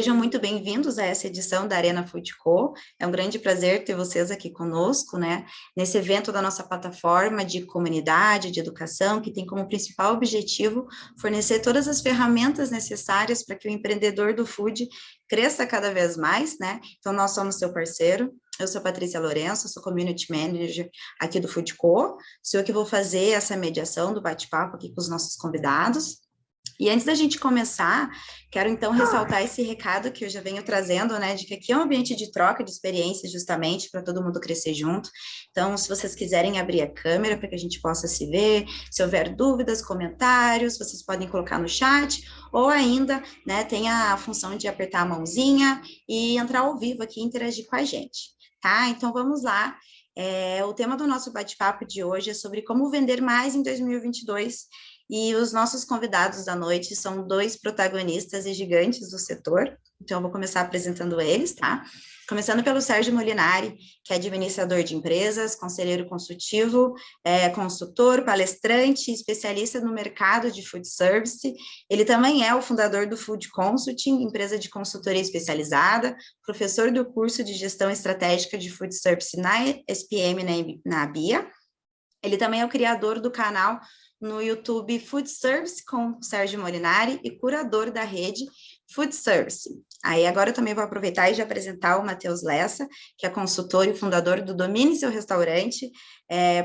Sejam muito bem-vindos a essa edição da Arena Food Co. É um grande prazer ter vocês aqui conosco, né? Nesse evento da nossa plataforma de comunidade, de educação, que tem como principal objetivo fornecer todas as ferramentas necessárias para que o empreendedor do food cresça cada vez mais, né? Então, nós somos seu parceiro. Eu sou Patrícia Lourenço, sou Community Manager aqui do Food Co. Sou eu que vou fazer essa mediação do bate-papo aqui com os nossos convidados. E antes da gente começar, quero então ressaltar esse recado que eu já venho trazendo, né, de que aqui é um ambiente de troca de experiências justamente para todo mundo crescer junto. Então, se vocês quiserem abrir a câmera para que a gente possa se ver, se houver dúvidas, comentários, vocês podem colocar no chat, ou ainda, né, tem a função de apertar a mãozinha e entrar ao vivo aqui e interagir com a gente, tá? Então, vamos lá. O tema do nosso bate-papo de hoje é sobre como vender mais em 2022. E os nossos convidados da noite são dois protagonistas e gigantes do setor. Então, eu vou começar apresentando eles, tá? Começando pelo Sérgio Molinari, que é administrador de empresas, conselheiro consultivo, consultor, palestrante, especialista no mercado de food service. Ele também é o fundador do Food Consulting, empresa de consultoria especializada, professor do curso de gestão estratégica de food service na SPM, na BIA. Ele também é o criador do canal no YouTube Food Service com o Sérgio Molinari e curador da rede Food Service. Aí agora eu também vou aproveitar e já apresentar o Matheus Lessa, que é consultor e fundador do Domine Seu Restaurante.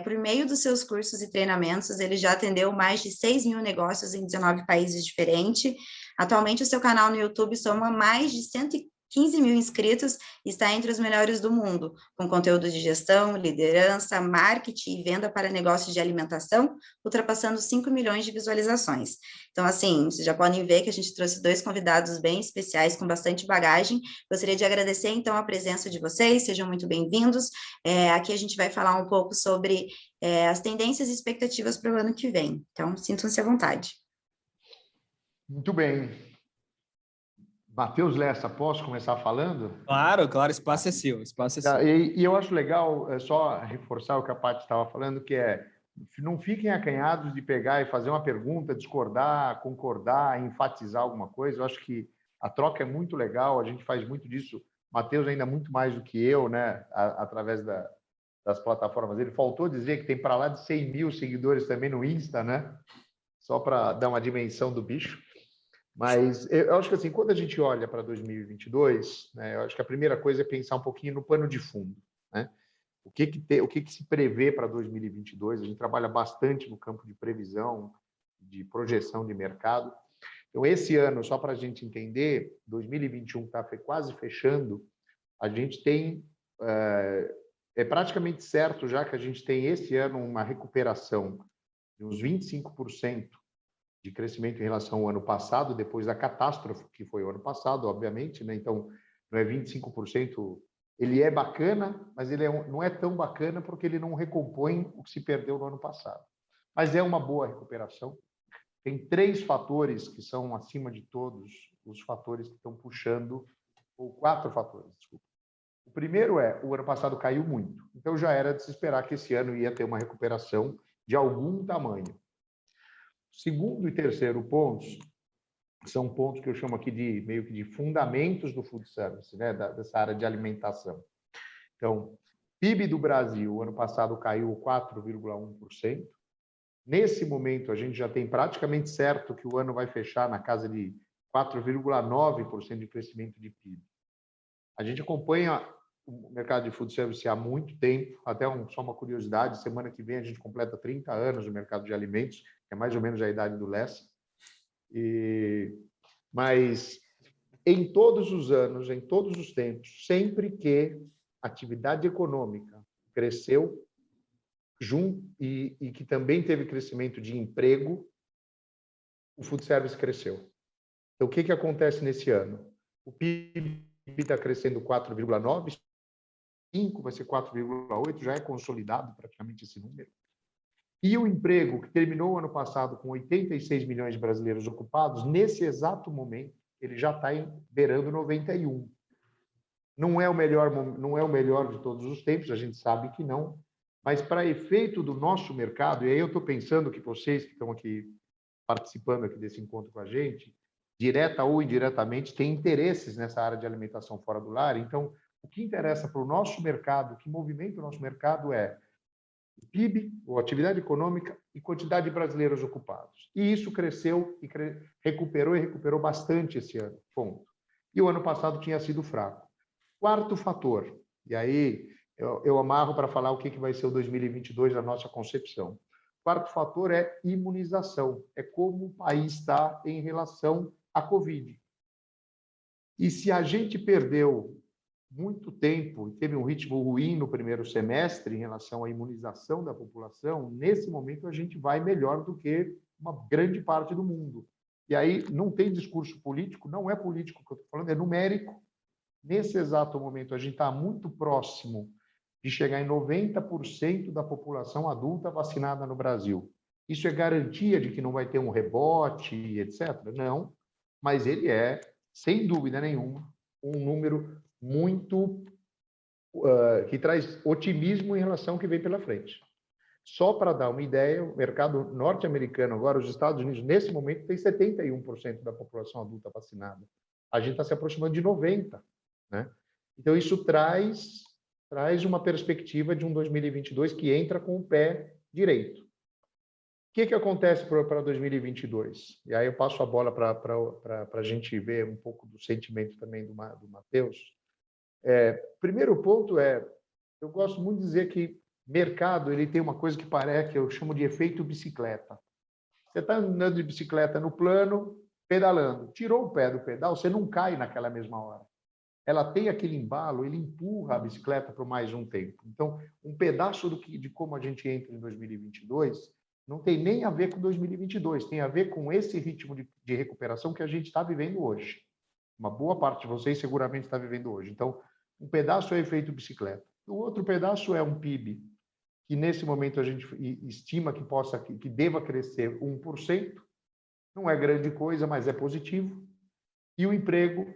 Por meio dos seus cursos e treinamentos, ele já atendeu mais de 6 mil negócios em 19 países diferentes. Atualmente o seu canal no YouTube soma mais de 115 mil inscritos e está entre os melhores do mundo, com conteúdo de gestão, liderança, marketing e venda para negócios de alimentação, ultrapassando 5 milhões de visualizações. Então, assim, vocês já podem ver que a gente trouxe dois convidados bem especiais, com bastante bagagem. Gostaria de agradecer, então, a presença de vocês, sejam muito bem-vindos. Aqui a gente vai falar um pouco sobre as tendências e expectativas para o ano que vem. Então, sintam-se à vontade. Muito bem. Matheus Lessa, posso começar falando? Claro, claro, espaço é seu, espaço é seu. E eu acho legal só reforçar o que a Paty estava falando, que não fiquem acanhados de pegar e fazer uma pergunta, discordar, concordar, enfatizar alguma coisa. Eu acho que a troca é muito legal, a gente faz muito disso. Matheus ainda muito mais do que eu, né? Através das plataformas. Ele faltou dizer que tem para lá de 100 mil seguidores também no Insta, né? Só para dar uma dimensão do bicho. Mas eu acho que assim, quando a gente olha para 2022, né, eu acho que a primeira coisa é pensar um pouquinho no pano de fundo, né? O que se prevê para 2022? A gente trabalha bastante no campo de previsão, de projeção de mercado. Então, esse ano, só para a gente entender, 2021 está quase fechando, a gente tem praticamente certo já que a gente tem esse ano uma recuperação de uns 25% de crescimento em relação ao ano passado, depois da catástrofe que foi o ano passado, obviamente, né? Então, não é 25%, ele é bacana, mas ele não é tão bacana porque ele não recompõe o que se perdeu no ano passado. Mas é uma boa recuperação. Tem 3 fatores que são, acima de todos, os fatores que estão puxando, ou 4 fatores, desculpa. O primeiro o ano passado caiu muito, então já era de se esperar que esse ano ia ter uma recuperação de algum tamanho. Segundo e terceiro pontos são pontos que eu chamo aqui de meio que de fundamentos do food service, né, dessa área de alimentação. Então, PIB do Brasil, ano passado caiu 4,1%. Nesse momento, a gente já tem praticamente certo que o ano vai fechar na casa de 4,9% de crescimento de PIB. A gente acompanha o mercado de food service há muito tempo, até só uma curiosidade, semana que vem a gente completa 30 anos no mercado de alimentos, que é mais ou menos a idade do Lessa. Mas em todos os anos, em todos os tempos, sempre que a atividade econômica cresceu e que também teve crescimento de emprego, o food service cresceu. Então, o que acontece nesse ano? O PIB está crescendo 4,9%, 5 vai ser 4,8, já é consolidado praticamente esse número. E o emprego, que terminou o ano passado com 86 milhões de brasileiros ocupados, nesse exato momento, ele já está beirando 91. Não é o melhor de todos os tempos, a gente sabe que não, mas para efeito do nosso mercado, e aí eu estou pensando que vocês que estão aqui participando aqui desse encontro com a gente, direta ou indiretamente, têm interesses nessa área de alimentação fora do lar. Então, o que interessa para o nosso mercado, o que movimenta o nosso mercado é o PIB, ou atividade econômica, e quantidade de brasileiros ocupados. E isso cresceu e recuperou bastante esse ano, ponto. E o ano passado tinha sido fraco. Quarto fator, e aí eu amarro para falar o que vai ser o 2022 na nossa concepção. Quarto fator é imunização, é como o país está em relação à Covid. E se a gente perdeu muito tempo e teve um ritmo ruim no primeiro semestre em relação à imunização da população, nesse momento a gente vai melhor do que uma grande parte do mundo. E aí não tem discurso político, não é político que eu estou falando, é numérico. Nesse exato momento, a gente está muito próximo de chegar em 90% da população adulta vacinada no Brasil. Isso é garantia de que não vai ter um rebote, etc? Não, mas ele é, sem dúvida nenhuma, um número muito que traz otimismo em relação ao que vem pela frente. Só para dar uma ideia, o mercado norte-americano, agora os Estados Unidos, nesse momento, tem 71% da população adulta vacinada. A gente está se aproximando de 90%. Né? Então, isso traz uma perspectiva de um 2022 que entra com o pé direito. O que acontece para 2022? E aí eu passo a bola para a gente ver um pouco do sentimento também do Matheus. Primeiro ponto eu gosto muito de dizer que mercado ele tem uma coisa que eu chamo de efeito bicicleta. Você está andando de bicicleta no plano, pedalando. Tirou o pé do pedal, você não cai naquela mesma hora. Ela tem aquele embalo, ele empurra a bicicleta por mais um tempo. Então, um pedaço de como a gente entra em 2022 não tem nem a ver com 2022, tem a ver com esse ritmo de recuperação que a gente está vivendo hoje. Uma boa parte de vocês seguramente está vivendo hoje. Então, um pedaço é efeito bicicleta. O outro pedaço é um PIB, que nesse momento a gente estima que deva crescer 1%. Não é grande coisa, mas é positivo. E o emprego,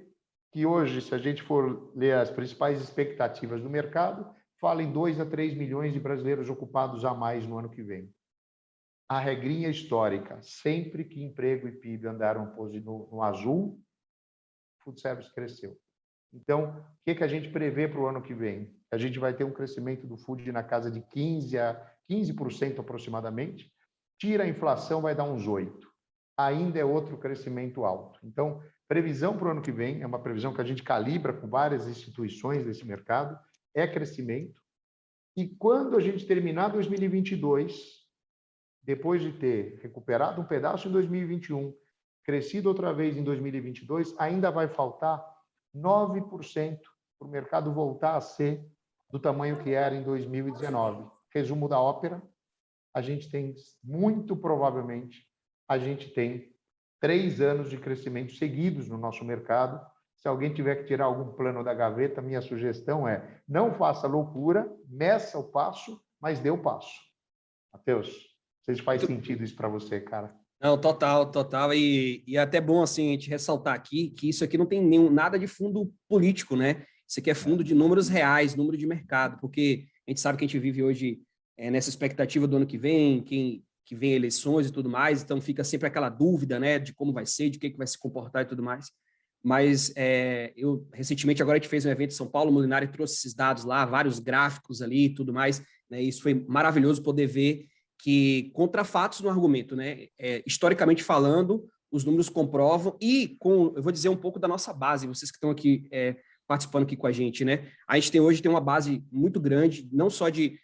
que hoje, se a gente for ler as principais expectativas do mercado, fala em 2 a 3 milhões de brasileiros ocupados a mais no ano que vem. A regrinha histórica, sempre que emprego e PIB andaram no azul, o food service cresceu. Então, o que a gente prevê para o ano que vem? A gente vai ter um crescimento do food na casa de 15% aproximadamente. Tira a inflação, vai dar uns 8%. Ainda é outro crescimento alto. Então, previsão para o ano que vem, é uma previsão que a gente calibra com várias instituições desse mercado, é crescimento. E quando a gente terminar 2022, depois de ter recuperado um pedaço em 2021, crescido outra vez em 2022, ainda vai faltar 9% para o mercado voltar a ser do tamanho que era em 2019. Resumo da ópera, a gente tem, muito provavelmente, a gente tem 3 anos de crescimento seguidos no nosso mercado. Se alguém tiver que tirar algum plano da gaveta, minha sugestão é não faça loucura, meça o passo, mas dê o passo. Matheus, não sei se faz sentido isso para você, cara. Não, total. E é até bom assim, a gente ressaltar aqui que isso aqui não tem nada de fundo político, né? Isso aqui é fundo de números reais, número de mercado, porque a gente sabe que a gente vive hoje nessa expectativa do ano que vem, que vem eleições e tudo mais, então fica sempre aquela dúvida, né, de como vai ser, de que vai se comportar e tudo mais. Mas eu, recentemente, agora a gente fez um evento em São Paulo, o Molinari trouxe esses dados lá, vários gráficos ali e tudo mais, né? Isso foi maravilhoso poder ver que contra fatos no argumento, né? Historicamente falando, os números comprovam e eu vou dizer um pouco da nossa base, vocês que estão aqui participando aqui com a gente, né? A gente hoje tem uma base muito grande, não só de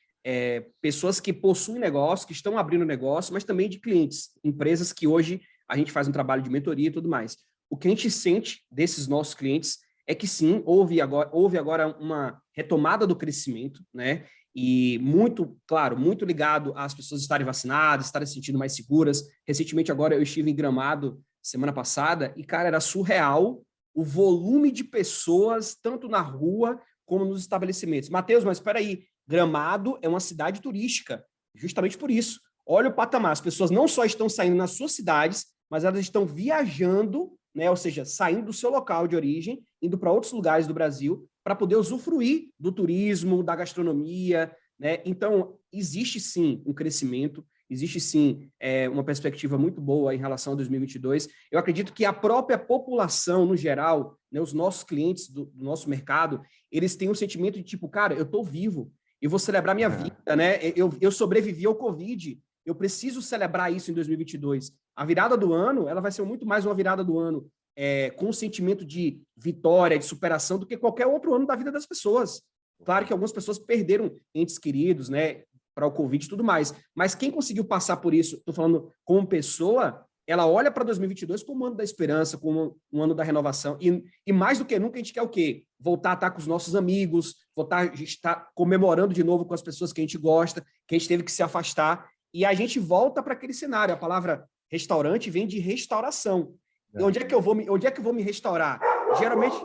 pessoas que possuem negócio, que estão abrindo negócio, mas também de clientes, empresas que hoje a gente faz um trabalho de mentoria e tudo mais. O que a gente sente desses nossos clientes é que sim, houve agora uma retomada do crescimento, né? E muito, claro, muito ligado às pessoas estarem vacinadas, estarem se sentindo mais seguras. Recentemente, agora, eu estive em Gramado, semana passada, e, cara, era surreal o volume de pessoas, tanto na rua como nos estabelecimentos. Matheus, mas espera aí, Gramado é uma cidade turística, justamente por isso. Olha o patamar, as pessoas não só estão saindo nas suas cidades, mas elas estão viajando, né? Ou seja, saindo do seu local de origem, indo para outros lugares do Brasil, para poder usufruir do turismo, da gastronomia, né? Então, existe sim um crescimento. existe sim uma perspectiva muito boa em relação a 2022. Eu acredito que a própria população, no geral, né, os nossos clientes do nosso mercado, eles têm um sentimento de tipo, cara, eu estou vivo, eu vou celebrar minha vida, né? Eu sobrevivi ao Covid, eu preciso celebrar isso em 2022. A virada do ano, ela vai ser muito mais uma virada do ano com um sentimento de vitória, de superação, do que qualquer outro ano da vida das pessoas. Claro que algumas pessoas perderam entes queridos, né, para o Covid e tudo mais, mas quem conseguiu passar por isso, estou falando como pessoa, ela olha para 2022 como um ano da esperança, como um ano da renovação, e mais do que nunca a gente quer o quê? Voltar a estar com os nossos amigos, voltar a estar comemorando de novo com as pessoas que a gente gosta, que a gente teve que se afastar, e a gente volta para aquele cenário. A palavra restaurante vem de restauração. E onde é que eu vou me restaurar? Geralmente,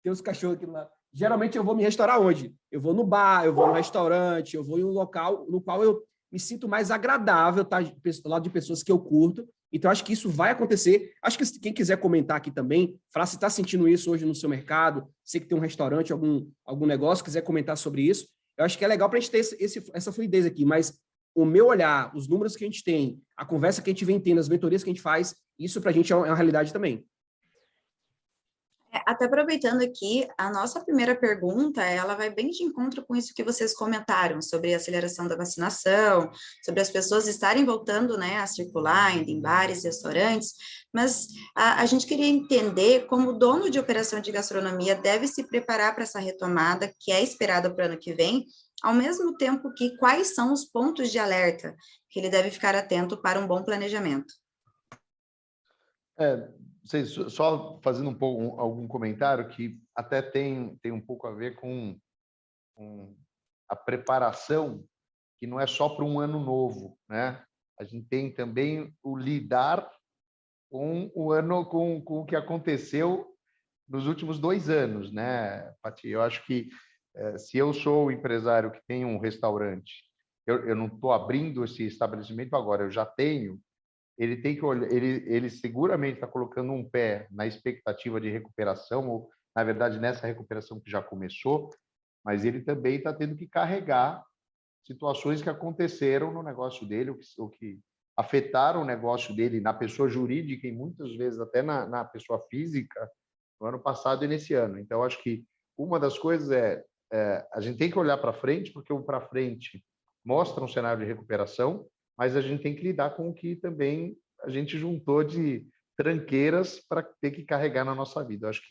tem os cachorros aqui lá. Geralmente eu vou me restaurar onde? Eu vou no bar, eu vou no restaurante, eu vou em um local no qual eu me sinto mais agradável, estar ao lado de pessoas que eu curto. Então, acho que isso vai acontecer. Acho que quem quiser comentar aqui também, falar se está sentindo isso hoje no seu mercado, você que tem um restaurante, algum negócio, quiser comentar sobre isso, eu acho que é legal para a gente ter essa fluidez aqui, mas o meu olhar, os números que a gente tem, a conversa que a gente vem tendo, as mentorias que a gente faz, isso para a gente é uma realidade também. Até aproveitando aqui, a nossa primeira pergunta, ela vai bem de encontro com isso que vocês comentaram, sobre a aceleração da vacinação, sobre as pessoas estarem voltando, né, a circular, indo em bares, restaurantes, mas a gente queria entender como o dono de operação de gastronomia deve se preparar para essa retomada, que é esperada para o ano que vem, ao mesmo tempo que quais são os pontos de alerta que ele deve ficar atento para um bom planejamento. Só fazendo algum comentário que até tem um pouco a ver com a preparação, que não é só para um ano novo, né? A gente tem também o lidar com o ano, com o que aconteceu nos últimos 2 anos, né, Pati? Eu acho que se eu sou o empresário que tem um restaurante, eu não estou abrindo esse estabelecimento agora, eu já tenho. Ele tem que olhar, ele seguramente está colocando um pé na expectativa de recuperação, ou, na verdade, nessa recuperação que já começou, mas ele também está tendo que carregar situações que aconteceram no negócio dele, ou que afetaram o negócio dele na pessoa jurídica e muitas vezes até na pessoa física, no ano passado e nesse ano. Então, acho que uma das coisas a gente tem que olhar para frente, porque o para frente mostra um cenário de recuperação, mas a gente tem que lidar com o que também a gente juntou de tranqueiras para ter que carregar na nossa vida. Eu acho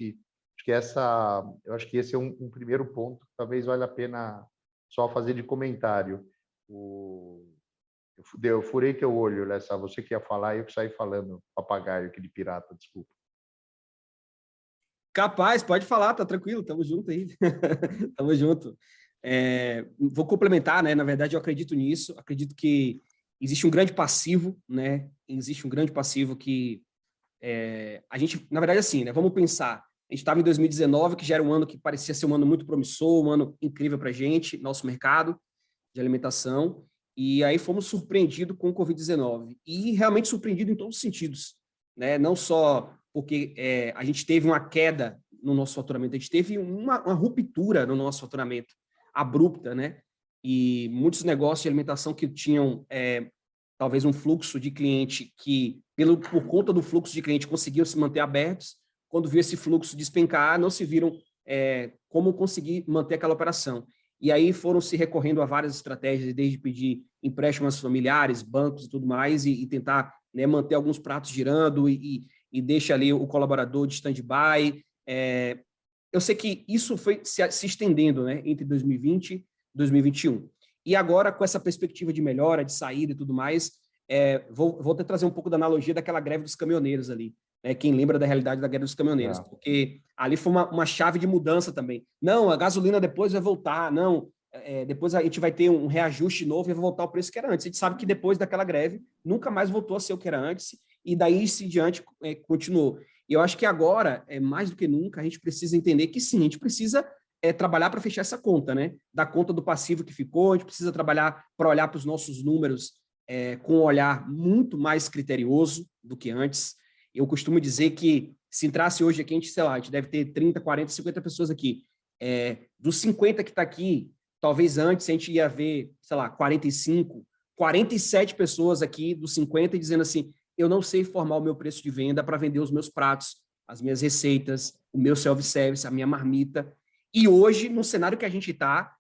que esse é um primeiro ponto que talvez valha a pena só fazer de comentário. Eu furei teu olho, Lessa, você que ia falar e eu que saí falando papagaio aqui de pirata, desculpa. Capaz, pode falar, tá tranquilo, tamo junto aí. Tamo junto. Vou complementar, né? Na verdade, eu acredito nisso, acredito que existe um grande passivo, né? Existe um grande passivo que a gente, na verdade, assim, né? Vamos pensar. A gente estava em 2019, que já era um ano que parecia ser um ano muito promissor, um ano incrível para a gente, nosso mercado de alimentação, e aí fomos surpreendidos com o Covid-19, e realmente surpreendido em todos os sentidos, né? Não só porque a gente teve uma queda no nosso faturamento, a gente teve uma ruptura no nosso faturamento, abrupta, né? E muitos negócios de alimentação que tinham talvez um fluxo de cliente que, por conta do fluxo de cliente, conseguiam se manter abertos, quando viu esse fluxo despencar, não se viram como conseguir manter aquela operação. E aí foram se recorrendo a várias estratégias, desde pedir empréstimos familiares, bancos e tudo mais, e tentar, né, manter alguns pratos girando e deixa ali o colaborador de stand-by. Eu sei que isso foi se estendendo, né, entre 2020 e 2021. E agora, com essa perspectiva de melhora, de saída e tudo mais, vou até trazer um pouco da analogia daquela greve dos caminhoneiros ali, né? Quem lembra da realidade da greve dos caminhoneiros, porque ali foi uma chave de mudança também. Não, a gasolina depois vai voltar, não, depois a gente vai ter um reajuste novo e vai voltar ao preço que era antes. A gente sabe que depois daquela greve, nunca mais voltou a ser o que era antes, e daí em diante continuou. E eu acho que agora, mais do que nunca, a gente precisa entender que sim, a gente precisa trabalhar para fechar essa conta, né? Da conta do passivo que ficou, a gente precisa trabalhar para olhar para os nossos números com um olhar muito mais criterioso do que antes. Eu costumo dizer que se entrasse hoje aqui, a gente deve ter 30, 40, 50 pessoas aqui. Dos 50 que está aqui, talvez antes a gente ia ver, 45 47 pessoas aqui dos 50 dizendo assim, eu não sei formar o meu preço de venda para vender os meus pratos, as minhas receitas, o meu self-service, a minha marmita. E hoje, no cenário que a gente está,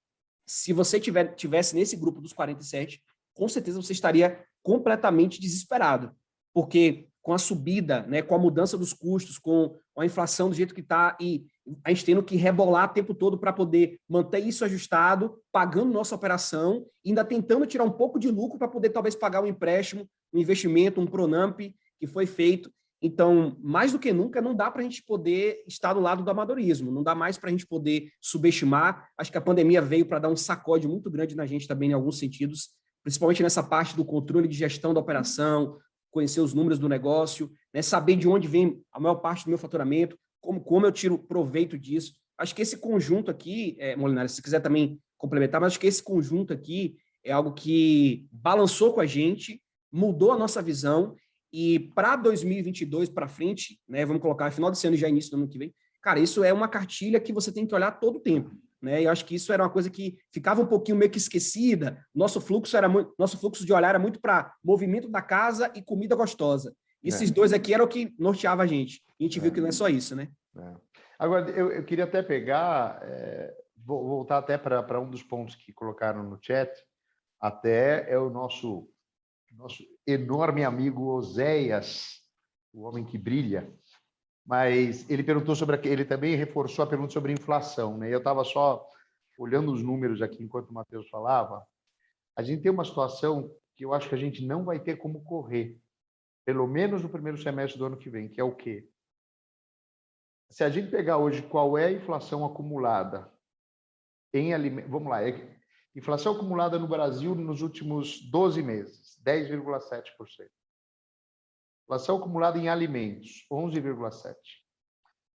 se você tivesse nesse grupo dos 47, com certeza você estaria completamente desesperado, porque com a subida, né, com a mudança dos custos, com a inflação do jeito que está, e a gente tendo que rebolar o tempo todo para poder manter isso ajustado, pagando nossa operação, ainda tentando tirar um pouco de lucro para poder talvez pagar um empréstimo, um investimento, um Pronamp que foi feito. Então, mais do que nunca, não dá para a gente poder estar do lado do amadorismo, não dá mais para a gente poder subestimar. Acho que a pandemia veio para dar um sacode muito grande na gente também, em alguns sentidos, principalmente nessa parte do controle de gestão da operação, conhecer os números do negócio, né, saber de onde vem a maior parte do meu faturamento, como eu tiro proveito disso. Acho que esse conjunto aqui, Molinari, se quiser também complementar, mas acho que esse conjunto aqui é algo que balançou com a gente, mudou a nossa visão, e para 2022 para frente, né, vamos colocar final desse ano e já início do ano que vem, cara, isso é uma cartilha que você tem que olhar todo o tempo. Né? E eu acho que isso era uma coisa que ficava um pouquinho meio que esquecida. Nosso fluxo de olhar era muito para movimento da casa e comida gostosa. Esses dois aqui eram o que norteava a gente. E a gente viu que não é só isso, né? Agora, eu queria até pegar, vou voltar até para um dos pontos que colocaram no chat, até é o nosso enorme amigo Oséias, o homem que brilha, mas ele perguntou ele também reforçou a pergunta sobre inflação, né? Eu estava só olhando os números aqui enquanto o Matheus falava. A gente tem uma situação que eu acho que a gente não vai ter como correr, pelo menos no primeiro semestre do ano que vem, que é o quê? Se a gente pegar hoje qual é a inflação acumulada em alimentos, vamos lá, inflação acumulada no Brasil nos últimos 12 meses, 10,7%. Inflação acumulada em alimentos, 11,7%.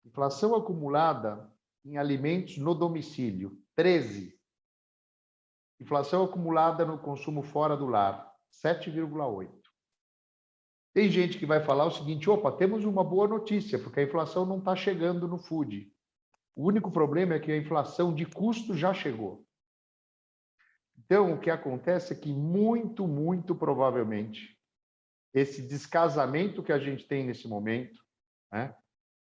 Inflação acumulada em alimentos no domicílio, 13%. Inflação acumulada no consumo fora do lar, 7,8%. Tem gente que vai falar o seguinte, opa, temos uma boa notícia, porque a inflação não está chegando no food. O único problema é que a inflação de custo já chegou. Então, o que acontece é que muito, muito provavelmente, esse descasamento que a gente tem nesse momento, né,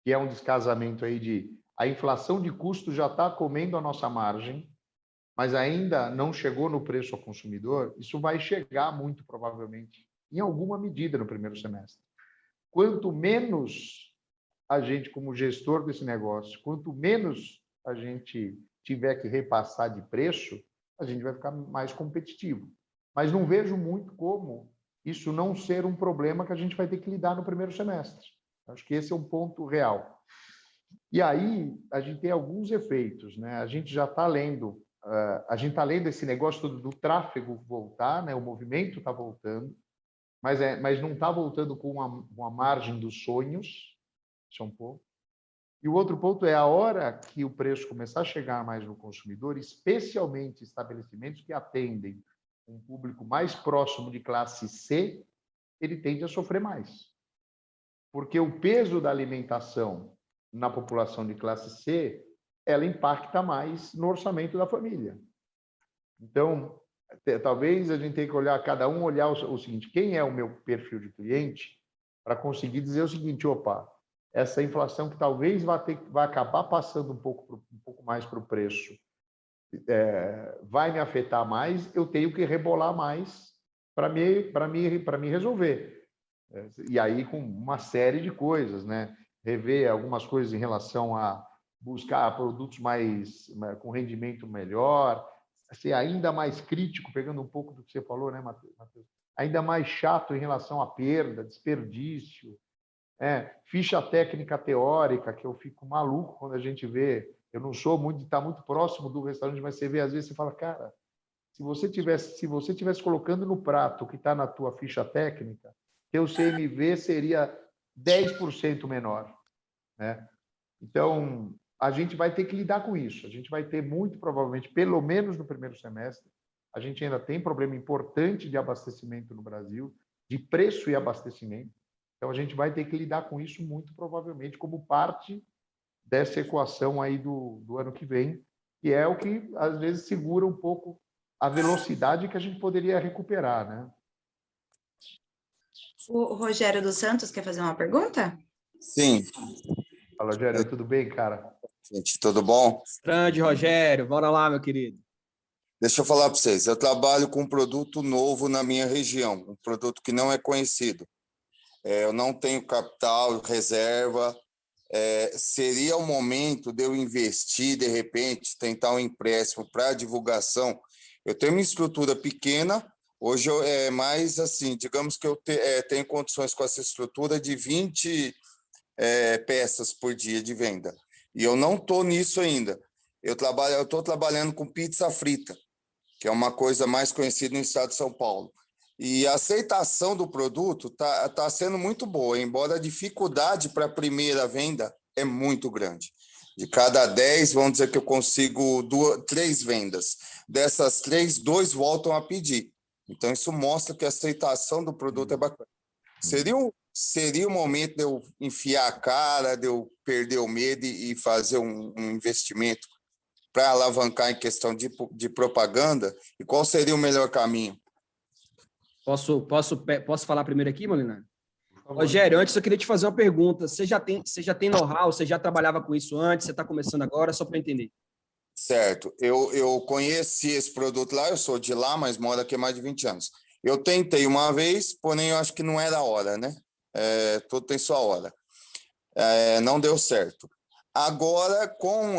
que é um descasamento aí de a inflação de custo já está comendo a nossa margem, mas ainda não chegou no preço ao consumidor, isso vai chegar muito provavelmente, em alguma medida, no primeiro semestre. Quanto menos a gente, como gestor desse negócio, quanto menos a gente tiver que repassar de preço, a gente vai ficar mais competitivo. Mas não vejo muito como isso não ser um problema que a gente vai ter que lidar no primeiro semestre. Acho que esse é um ponto real. E aí, a gente tem alguns efeitos, né? A gente já está lendo, esse negócio do tráfego voltar, né? O movimento está voltando, mas não está voltando com uma margem dos sonhos, isso é um ponto. E o outro ponto é a hora que o preço começar a chegar mais no consumidor, especialmente estabelecimentos que atendem um público mais próximo de classe C, ele tende a sofrer mais. Porque o peso da alimentação na população de classe C, ela impacta mais no orçamento da família. Então, talvez a gente tenha que olhar, cada um olhar o seguinte, quem é o meu perfil de cliente, para conseguir dizer o seguinte, opa, essa inflação que talvez vai acabar passando um pouco mais para o preço, vai me afetar mais, eu tenho que rebolar mais para me resolver. E aí com uma série de coisas, né? Rever algumas coisas em relação a buscar produtos com rendimento melhor, ser ainda mais crítico, pegando um pouco do que você falou, né, Matheus? Ainda mais chato em relação à perda, desperdício, ficha técnica teórica, que eu fico maluco quando a gente vê. Eu não sou muito de estar muito próximo do restaurante, mas você vê, às vezes, você fala, cara, se você tivesse colocando no prato o que está na tua ficha técnica, teu CMV seria 10% menor, né? Então, a gente vai ter que lidar com isso. A gente vai ter muito provavelmente, pelo menos no primeiro semestre, a gente ainda tem problema importante de abastecimento no Brasil, de preço e abastecimento. Então, a gente vai ter que lidar com isso muito provavelmente como parte dessa equação aí do ano que vem, que é o que, às vezes, segura um pouco a velocidade que a gente poderia recuperar, né? O Rogério dos Santos quer fazer uma pergunta? Sim. Fala, Rogério, tudo bem, cara? Gente, tudo bom? Grande, Rogério. Bora lá, meu querido. Deixa eu falar para vocês. Eu trabalho com um produto novo na minha região, um produto que não é conhecido. Eu não tenho capital, reserva. Seria o momento de eu investir, de repente, tentar um empréstimo para divulgação. Eu tenho uma estrutura pequena. Hoje é mais assim, digamos que eu tenho condições com essa estrutura de 20 peças por dia de venda. E eu não estou nisso ainda. Eu estou trabalhando com pizza frita, que é uma coisa mais conhecida no estado de São Paulo. E a aceitação do produto tá sendo muito boa, embora a dificuldade para a primeira venda é muito grande. De cada 10, vamos dizer que eu consigo 3 vendas. Dessas 3, 2 voltam a pedir. Então, isso mostra que a aceitação do produto é bacana. Seria o momento de eu enfiar a cara, de eu perder o medo e fazer um investimento para alavancar em questão de propaganda? E qual seria o melhor caminho? Posso falar primeiro aqui, Molinari? Rogério, antes eu queria te fazer uma pergunta. Você já tem know-how? Você já trabalhava com isso antes? Você está começando agora? Só para entender. Certo. Eu conheci esse produto lá, eu sou de lá, mas moro aqui há mais de 20 anos. Eu tentei uma vez, porém eu acho que não era a hora, né? Tudo tem sua hora. Não deu certo. Agora, com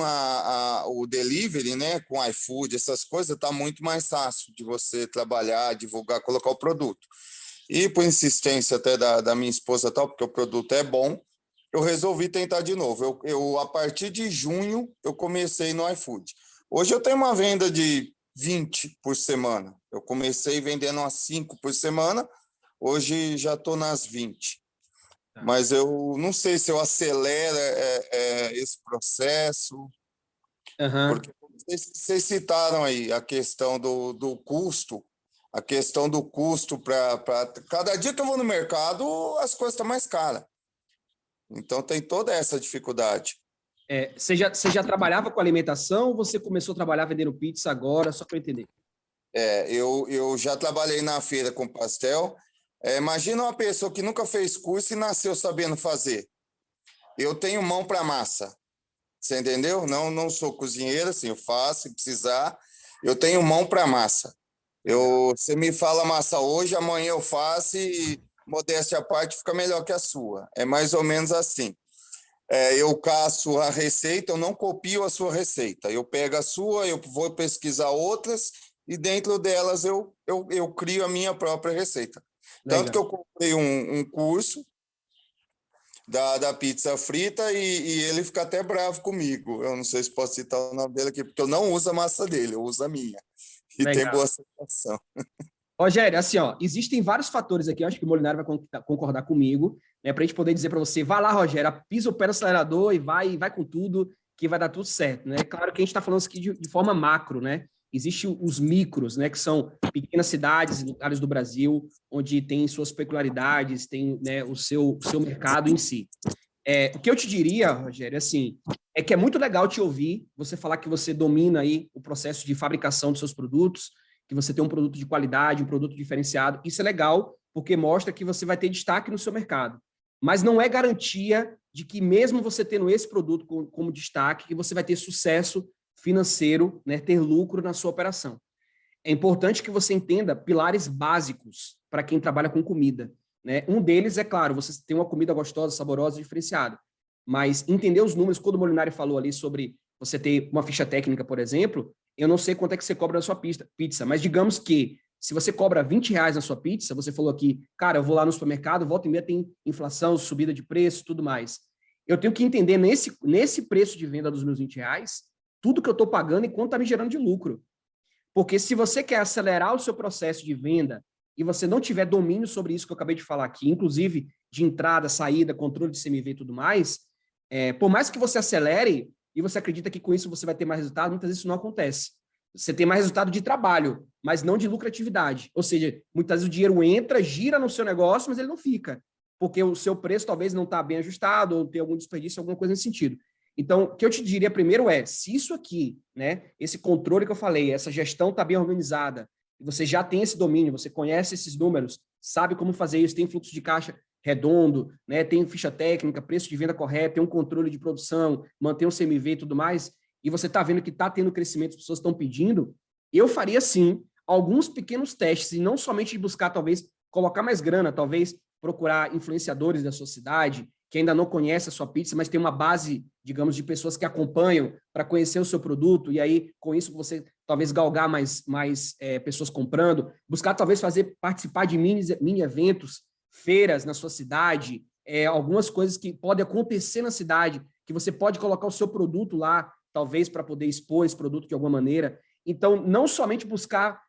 o delivery, né, com o iFood, essas coisas, está muito mais fácil de você trabalhar, divulgar, colocar o produto. E por insistência até da minha esposa, tal, porque o produto é bom, eu resolvi tentar de novo. A partir de junho, eu comecei no iFood. Hoje eu tenho uma venda de 20 por semana. Eu comecei vendendo umas 5 por semana, hoje já estou nas 20. Mas eu não sei se eu acelero esse processo, porque vocês citaram aí a questão do custo, a questão do custo para... Cada dia que eu vou no mercado, as coisas estão mais caras. Então, tem toda essa dificuldade. Você já trabalhava com alimentação ou você começou a trabalhar vendendo pizza agora, só para entender? Eu já trabalhei na feira com pastel. Imagina uma pessoa que nunca fez curso e nasceu sabendo fazer. Eu tenho mão para massa, você entendeu? Não sou cozinheiro, assim, eu faço se precisar. Eu tenho mão para massa. Você me fala massa hoje, amanhã eu faço e, modéstia à parte, fica melhor que a sua. É mais ou menos assim. Eu caço a receita, eu não copio a sua receita. Eu pego a sua, eu vou pesquisar outras e dentro delas eu crio a minha própria receita. Legal. Tanto que eu comprei um curso da pizza frita e ele fica até bravo comigo. Eu não sei se posso citar o nome dele aqui, porque eu não uso a massa dele, eu uso a minha. E Legal. tem boa aceitação. Rogério, assim, ó, existem vários fatores aqui, eu acho que o Molinari vai concordar comigo, né, para a gente poder dizer para você, vai lá, Rogério, pisa o pé no acelerador e vai com tudo, que vai dar tudo certo, né? Claro que a gente está falando isso aqui de forma macro, né? Existem os micros, né, que são pequenas cidades, lugares do Brasil, onde tem suas peculiaridades, tem, né, o seu mercado em si. O que eu te diria, Rogério, assim, é que é muito legal te ouvir, você falar que você domina aí o processo de fabricação dos seus produtos, que você tem um produto de qualidade, um produto diferenciado. Isso é legal, porque mostra que você vai ter destaque no seu mercado. Mas não é garantia de que, mesmo você tendo esse produto como destaque, que você vai ter sucesso financeiro, né, ter lucro na sua operação. É importante que você entenda pilares básicos para quem trabalha com comida, né? Um deles é, claro, você tem uma comida gostosa, saborosa, diferenciada. Mas entender os números, quando o Molinari falou ali sobre você ter uma ficha técnica, por exemplo, eu não sei quanto é que você cobra na sua pizza, mas digamos que se você cobra R$20 na sua pizza, você falou aqui, cara, eu vou lá no supermercado, volta e meia tem inflação, subida de preço, tudo mais. Eu tenho que entender nesse preço de venda dos meus R$20, tudo que eu estou pagando e quanto está me gerando de lucro. Porque se você quer acelerar o seu processo de venda e você não tiver domínio sobre isso que eu acabei de falar aqui, inclusive de entrada, saída, controle de CMV e tudo mais, por mais que você acelere e você acredita que com isso você vai ter mais resultado, muitas vezes isso não acontece. Você tem mais resultado de trabalho, mas não de lucratividade. Ou seja, muitas vezes o dinheiro entra, gira no seu negócio, mas ele não fica, porque o seu preço talvez não está bem ajustado ou tem algum desperdício, alguma coisa nesse sentido. Então, o que eu te diria primeiro é, se isso aqui, né, esse controle que eu falei, essa gestão está bem organizada, e você já tem esse domínio, você conhece esses números, sabe como fazer isso, tem fluxo de caixa redondo, né, tem ficha técnica, preço de venda correto, tem um controle de produção, mantém o CMV e tudo mais, e você está vendo que está tendo crescimento, as pessoas estão pedindo, eu faria, sim, alguns pequenos testes, e não somente de buscar, talvez, colocar mais grana, talvez procurar influenciadores da sua cidade, que ainda não conhece a sua pizza, mas tem uma base, digamos, de pessoas que acompanham para conhecer o seu produto, e aí, com isso, você talvez galgar mais pessoas comprando, buscar talvez participar de mini eventos, feiras na sua cidade, algumas coisas que podem acontecer na cidade, que você pode colocar o seu produto lá, talvez para poder expor esse produto de alguma maneira. Então, não somente buscar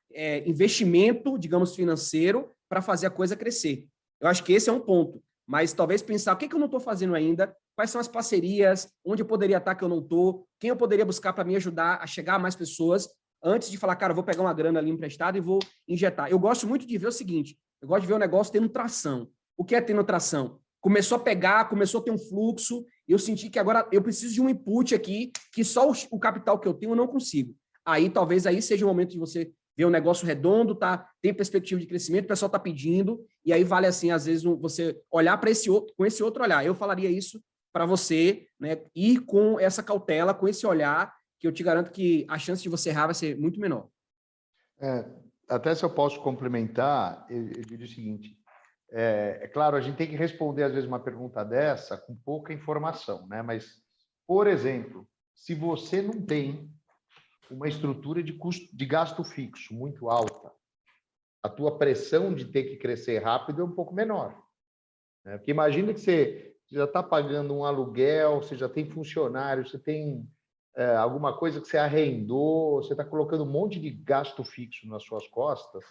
investimento, digamos, financeiro, para fazer a coisa crescer. Eu acho que esse é um ponto. Mas talvez pensar, o que eu não estou fazendo ainda? Quais são as parcerias? Onde eu poderia estar que eu não estou? Quem eu poderia buscar para me ajudar a chegar a mais pessoas? Antes de falar, cara, eu vou pegar uma grana ali emprestada e vou injetar. Eu gosto muito de ver o seguinte, eu gosto de ver o negócio tendo tração. O que é tendo tração? Começou a pegar, começou a ter um fluxo, e eu senti que agora eu preciso de um input aqui, que só o capital que eu tenho eu não consigo. Aí talvez aí seja o momento de você ver um negócio redondo, tem perspectiva de crescimento, o pessoal está pedindo, e aí vale assim, às vezes, você olhar para esse outro, com esse outro olhar. Eu falaria isso para você, né, ir com essa cautela, com esse olhar, que eu te garanto que a chance de você errar vai ser muito menor. Até se eu posso complementar, eu diria o seguinte, é claro, a gente tem que responder, às vezes, uma pergunta dessa com pouca informação, né? Mas, por exemplo, se você não tem uma estrutura de gasto fixo muito alta, a tua pressão de ter que crescer rápido é um pouco menor, né? Porque imagina que você já está pagando um aluguel, você já tem funcionário, você tem alguma coisa que você arrendou, você está colocando um monte de gasto fixo nas suas costas,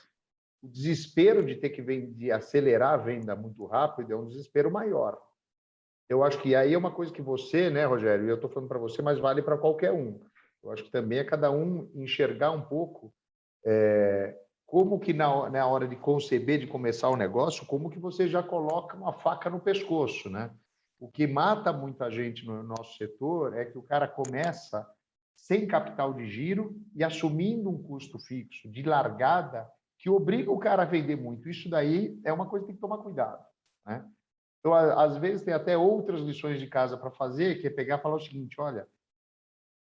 o desespero de ter de acelerar a venda muito rápido é um desespero maior. Eu acho que aí é uma coisa que você, né, Rogério, e eu estou falando para você, mas vale para qualquer um. Eu acho que também é cada um enxergar um pouco como que na hora de conceber, de começar o negócio, como que você já coloca uma faca no pescoço, né? O que mata muita gente no nosso setor é que o cara começa sem capital de giro e assumindo um custo fixo de largada que obriga o cara a vender muito. Isso daí é uma coisa que tem que tomar cuidado, né? Então, às vezes, tem até outras lições de casa para fazer, que é pegar e falar o seguinte, olha,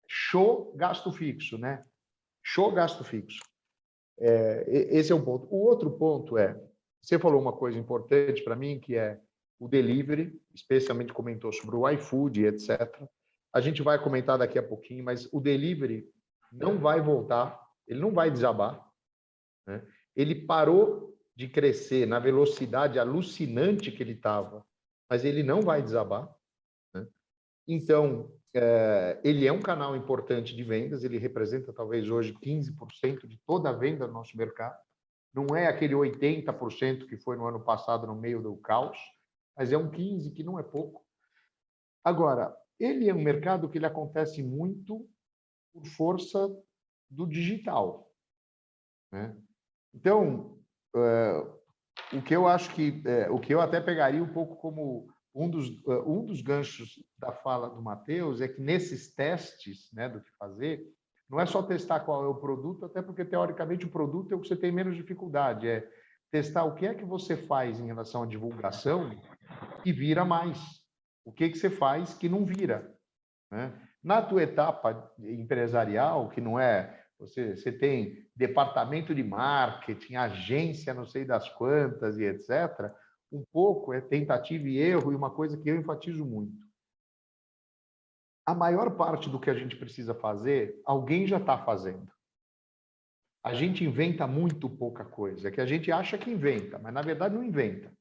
show gasto fixo, né? Show gasto fixo. Esse é um ponto. O outro ponto você falou uma coisa importante para mim, que é o delivery, especialmente comentou sobre o iFood, etc. A gente vai comentar daqui a pouquinho, mas o delivery não vai voltar, ele não vai desabar, né? Ele parou de crescer na velocidade alucinante que ele estava, mas ele não vai desabar, né? Então, ele é um canal importante de vendas, ele representa talvez hoje 15% de toda a venda do nosso mercado. Não é aquele 80% que foi no ano passado no meio do caos, mas é um 15% que não é pouco. Agora, ele é um mercado que ele acontece muito por força do digital, né? Então, o que eu acho que, o que eu até pegaria um pouco como um dos ganchos da fala do Matheus é que nesses testes, né, do que fazer, não é só testar qual é o produto, até porque, teoricamente, o produto é o que você tem menos dificuldade, é testar o que é que você faz em relação à divulgação que vira mais, o que você faz que não vira, né? Na tua etapa empresarial, que não é... Você tem departamento de marketing, agência não sei das quantas e etc., um pouco é tentativa e erro, e uma coisa que eu enfatizo muito. A maior parte do que a gente precisa fazer, alguém já está fazendo. A gente inventa muito pouca coisa, que a gente acha que inventa, mas na verdade não inventa.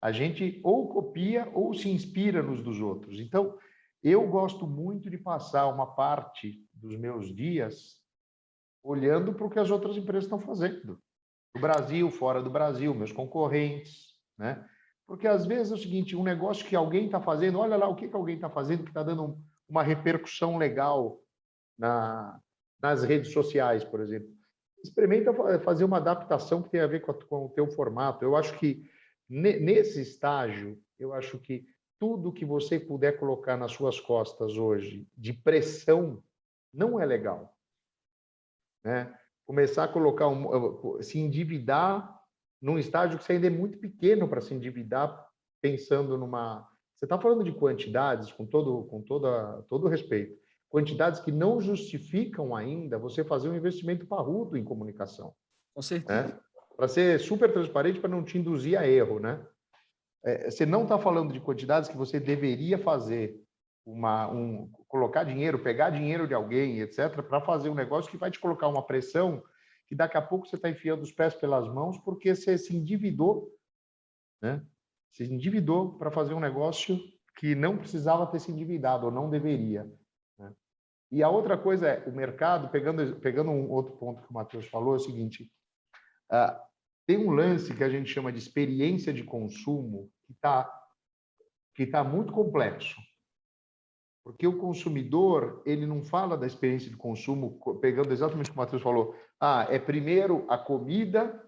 A gente ou copia ou se inspira nos dos outros. Então, eu gosto muito de passar uma parte dos meus dias olhando para o que as outras empresas estão fazendo. No Brasil, fora do Brasil, meus concorrentes, né? Porque, às vezes, é o seguinte, um negócio que alguém está fazendo, olha lá o que alguém está fazendo que está dando uma repercussão legal nas redes sociais, por exemplo. Experimenta fazer uma adaptação que tem a ver com o teu formato. Eu acho que, nesse estágio, eu acho que tudo que você puder colocar nas suas costas hoje de pressão não é legal, né? Começar a colocar se endividar num estágio que você ainda é muito pequeno para se endividar, pensando numa... Você está falando de quantidades, com todo respeito, quantidades que não justificam ainda você fazer um investimento parrudo em comunicação. Com certeza. Né? Para ser super transparente, para não te induzir a erro, né? Você não está falando de quantidades que você deveria fazer, colocar dinheiro, pegar dinheiro de alguém, etc., para fazer um negócio que vai te colocar uma pressão que daqui a pouco você está enfiando os pés pelas mãos porque você se endividou, né? Se endividou para fazer um negócio que não precisava ter se endividado, ou não deveria, né? E a outra coisa é, o mercado, pegando um outro ponto que o Matheus falou, é o seguinte, tem um lance que a gente chama de experiência de consumo que tá muito complexo. Porque o consumidor, ele não fala da experiência de consumo, pegando exatamente o que o Matheus falou, é primeiro a comida,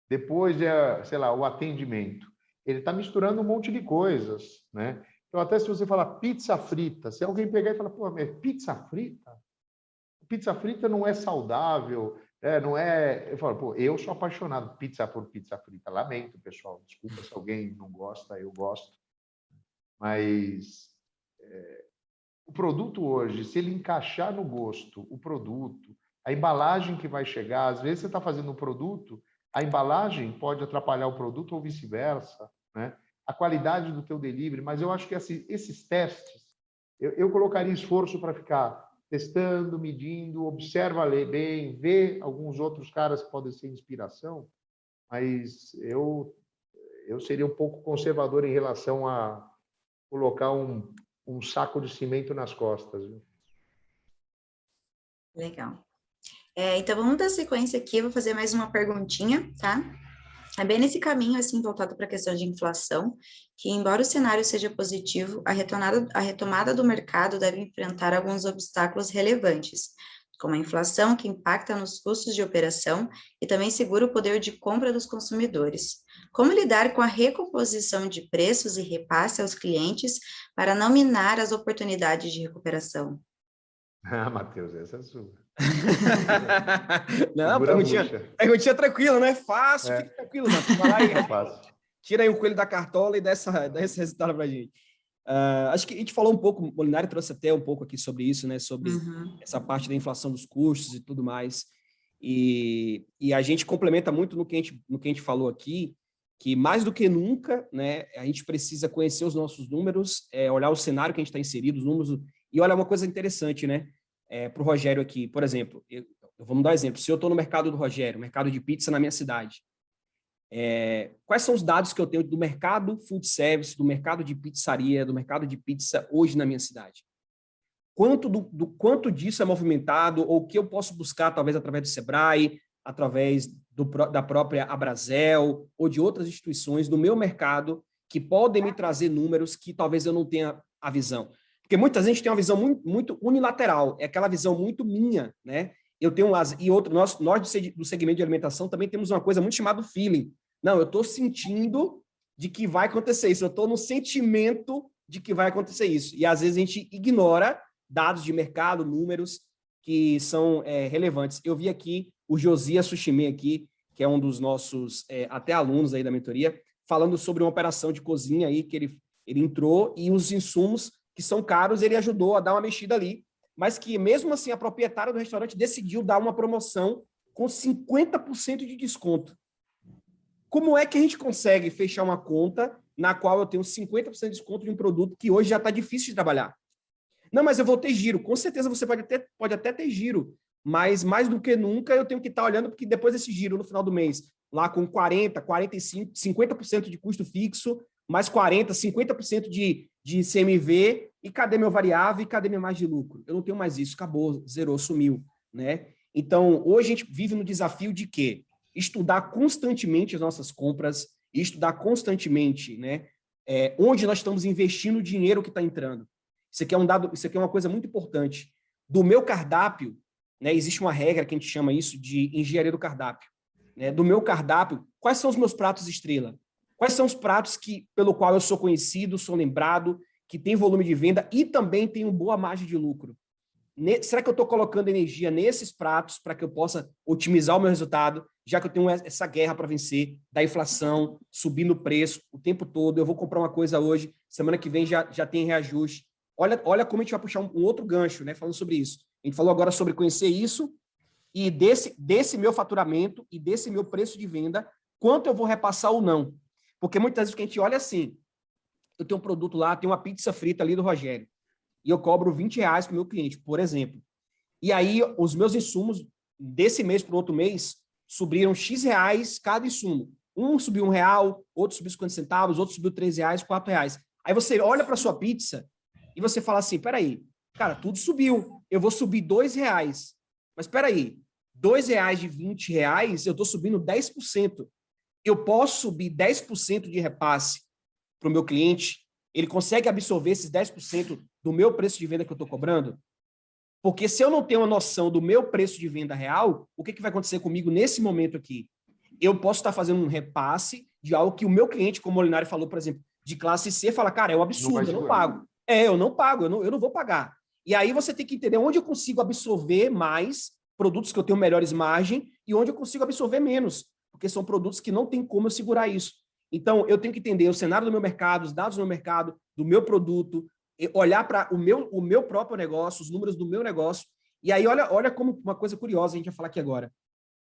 depois sei lá, o atendimento. Ele está misturando um monte de coisas, né? Então, até se você falar pizza frita, se alguém pegar e falar, pô, mas pizza frita? Pizza frita não é saudável, não é... Eu falo, pô, eu sou apaixonado por pizza frita. Lamento, pessoal, desculpa se alguém não gosta, eu gosto. Mas o produto hoje, se ele encaixar no gosto, o produto, a embalagem que vai chegar, às vezes você está fazendo um produto, a embalagem pode atrapalhar o produto ou vice-versa, né? A qualidade do teu delivery, mas eu acho que esses testes, eu colocaria esforço para ficar testando, medindo, observa bem, vê alguns outros caras que podem ser inspiração, mas eu seria um pouco conservador em relação a colocar um saco de cimento nas costas. Viu? Legal. Então, vamos dar sequência aqui, eu vou fazer mais uma perguntinha, tá? É bem nesse caminho, assim, voltado para a questão de inflação, que embora o cenário seja positivo, a retomada do mercado deve enfrentar alguns obstáculos relevantes, como a inflação, que impacta nos custos de operação e também segura o poder de compra dos consumidores. Como lidar com a recomposição de preços e repasse aos clientes para não minar as oportunidades de recuperação? Matheus, essa é sua. Não, perguntinha tranquila, né? Fácil, fica tranquilo, Matheus. Vai lá e tira aí um coelho da cartola e dá esse resultado pra gente. Acho que a gente falou um pouco, o Molinari trouxe até um pouco aqui sobre isso, né? Sobre essa parte da inflação dos custos e tudo mais. E a gente complementa muito no que a gente falou aqui, que mais do que nunca, né? A gente precisa conhecer os nossos números, olhar o cenário que a gente está inserido, os números. E olha uma coisa interessante, né? Para o Rogério aqui, por exemplo, vamos dar um exemplo. Se eu estou no mercado do Rogério, mercado de pizza na minha cidade, quais são os dados que eu tenho do mercado food service, do mercado de pizzaria, do mercado de pizza hoje na minha cidade? Quanto disso é movimentado, ou o que eu posso buscar, talvez, através do Sebrae, através da própria Abrazel, ou de outras instituições do meu mercado, que podem me trazer números que talvez eu não tenha a visão. Porque muita gente tem uma visão muito unilateral, é aquela visão muito minha, né? Eu tenho nós do segmento de alimentação também temos uma coisa muito chamada feeling. Não, eu estou sentindo de que vai acontecer isso, eu estou no sentimento de que vai acontecer isso. E às vezes a gente ignora dados de mercado, números que são relevantes. Eu vi aqui o Josias Sushime aqui, que é um dos nossos até alunos aí da mentoria, falando sobre uma operação de cozinha aí que ele entrou e os insumos que são caros, ele ajudou a dar uma mexida ali, mas que mesmo assim a proprietária do restaurante decidiu dar uma promoção com 50% de desconto. Como é que a gente consegue fechar uma conta na qual eu tenho 50% de desconto de um produto que hoje já está difícil de trabalhar? Não, mas eu vou ter giro. Com certeza você pode até ter giro, mas mais do que nunca eu tenho que estar olhando, porque depois desse giro no final do mês, lá com 40, 45, 50% de custo fixo, mais 40, 50% de CMV, e cadê meu variável e cadê minha margem de lucro? Eu não tenho mais isso, acabou, zerou, sumiu, né? Então, hoje a gente vive no desafio de quê? Estudar constantemente as nossas compras, estudar constantemente, né? Onde nós estamos investindo o dinheiro que está entrando. Isso aqui é uma coisa muito importante. Do meu cardápio, né, existe uma regra que a gente chama isso de engenharia do cardápio. Né? Do meu cardápio, quais são os meus pratos estrela? Quais são os pratos pelo qual eu sou conhecido, sou lembrado, que tem volume de venda e também tem uma boa margem de lucro? Será que eu estou colocando energia nesses pratos para que eu possa otimizar o meu resultado, já que eu tenho essa guerra para vencer, da inflação, subindo o preço o tempo todo, eu vou comprar uma coisa hoje, semana que vem já tem reajuste. Olha como a gente vai puxar um outro gancho, né, falando sobre isso. A gente falou agora sobre conhecer isso e desse meu faturamento e desse meu preço de venda, quanto eu vou repassar ou não. Porque muitas vezes o que a gente olha assim, eu tenho um produto lá, tem uma pizza frita ali do Rogério, e eu cobro R$20 para o meu cliente, por exemplo. E aí, os meus insumos, desse mês para o outro mês, subiram X reais cada insumo. Um subiu R$1, outro subiu 50 centavos, outro subiu R$3, R$4. Aí você olha para a sua pizza e você fala assim, peraí, cara, tudo subiu, eu vou subir R$2. Mas peraí, R$2 de R$20, eu estou subindo 10%. Eu posso subir 10% de repasse para o meu cliente? Ele consegue absorver esses 10% do meu preço de venda que eu estou cobrando? Porque se eu não tenho uma noção do meu preço de venda real, o que vai acontecer comigo nesse momento aqui? Eu posso estar fazendo um repasse de algo que o meu cliente, como o Molinari falou, por exemplo, de classe C, fala, cara, é um absurdo, eu não pago. Eu não pago, eu não vou pagar. E aí você tem que entender onde eu consigo absorver mais produtos que eu tenho melhores margem e onde eu consigo absorver menos, porque são produtos que não tem como eu segurar isso. Então, eu tenho que entender o cenário do meu mercado, os dados do meu mercado, do meu produto, olhar para o meu próprio negócio, os números do meu negócio. E aí, olha como uma coisa curiosa a gente vai falar aqui agora.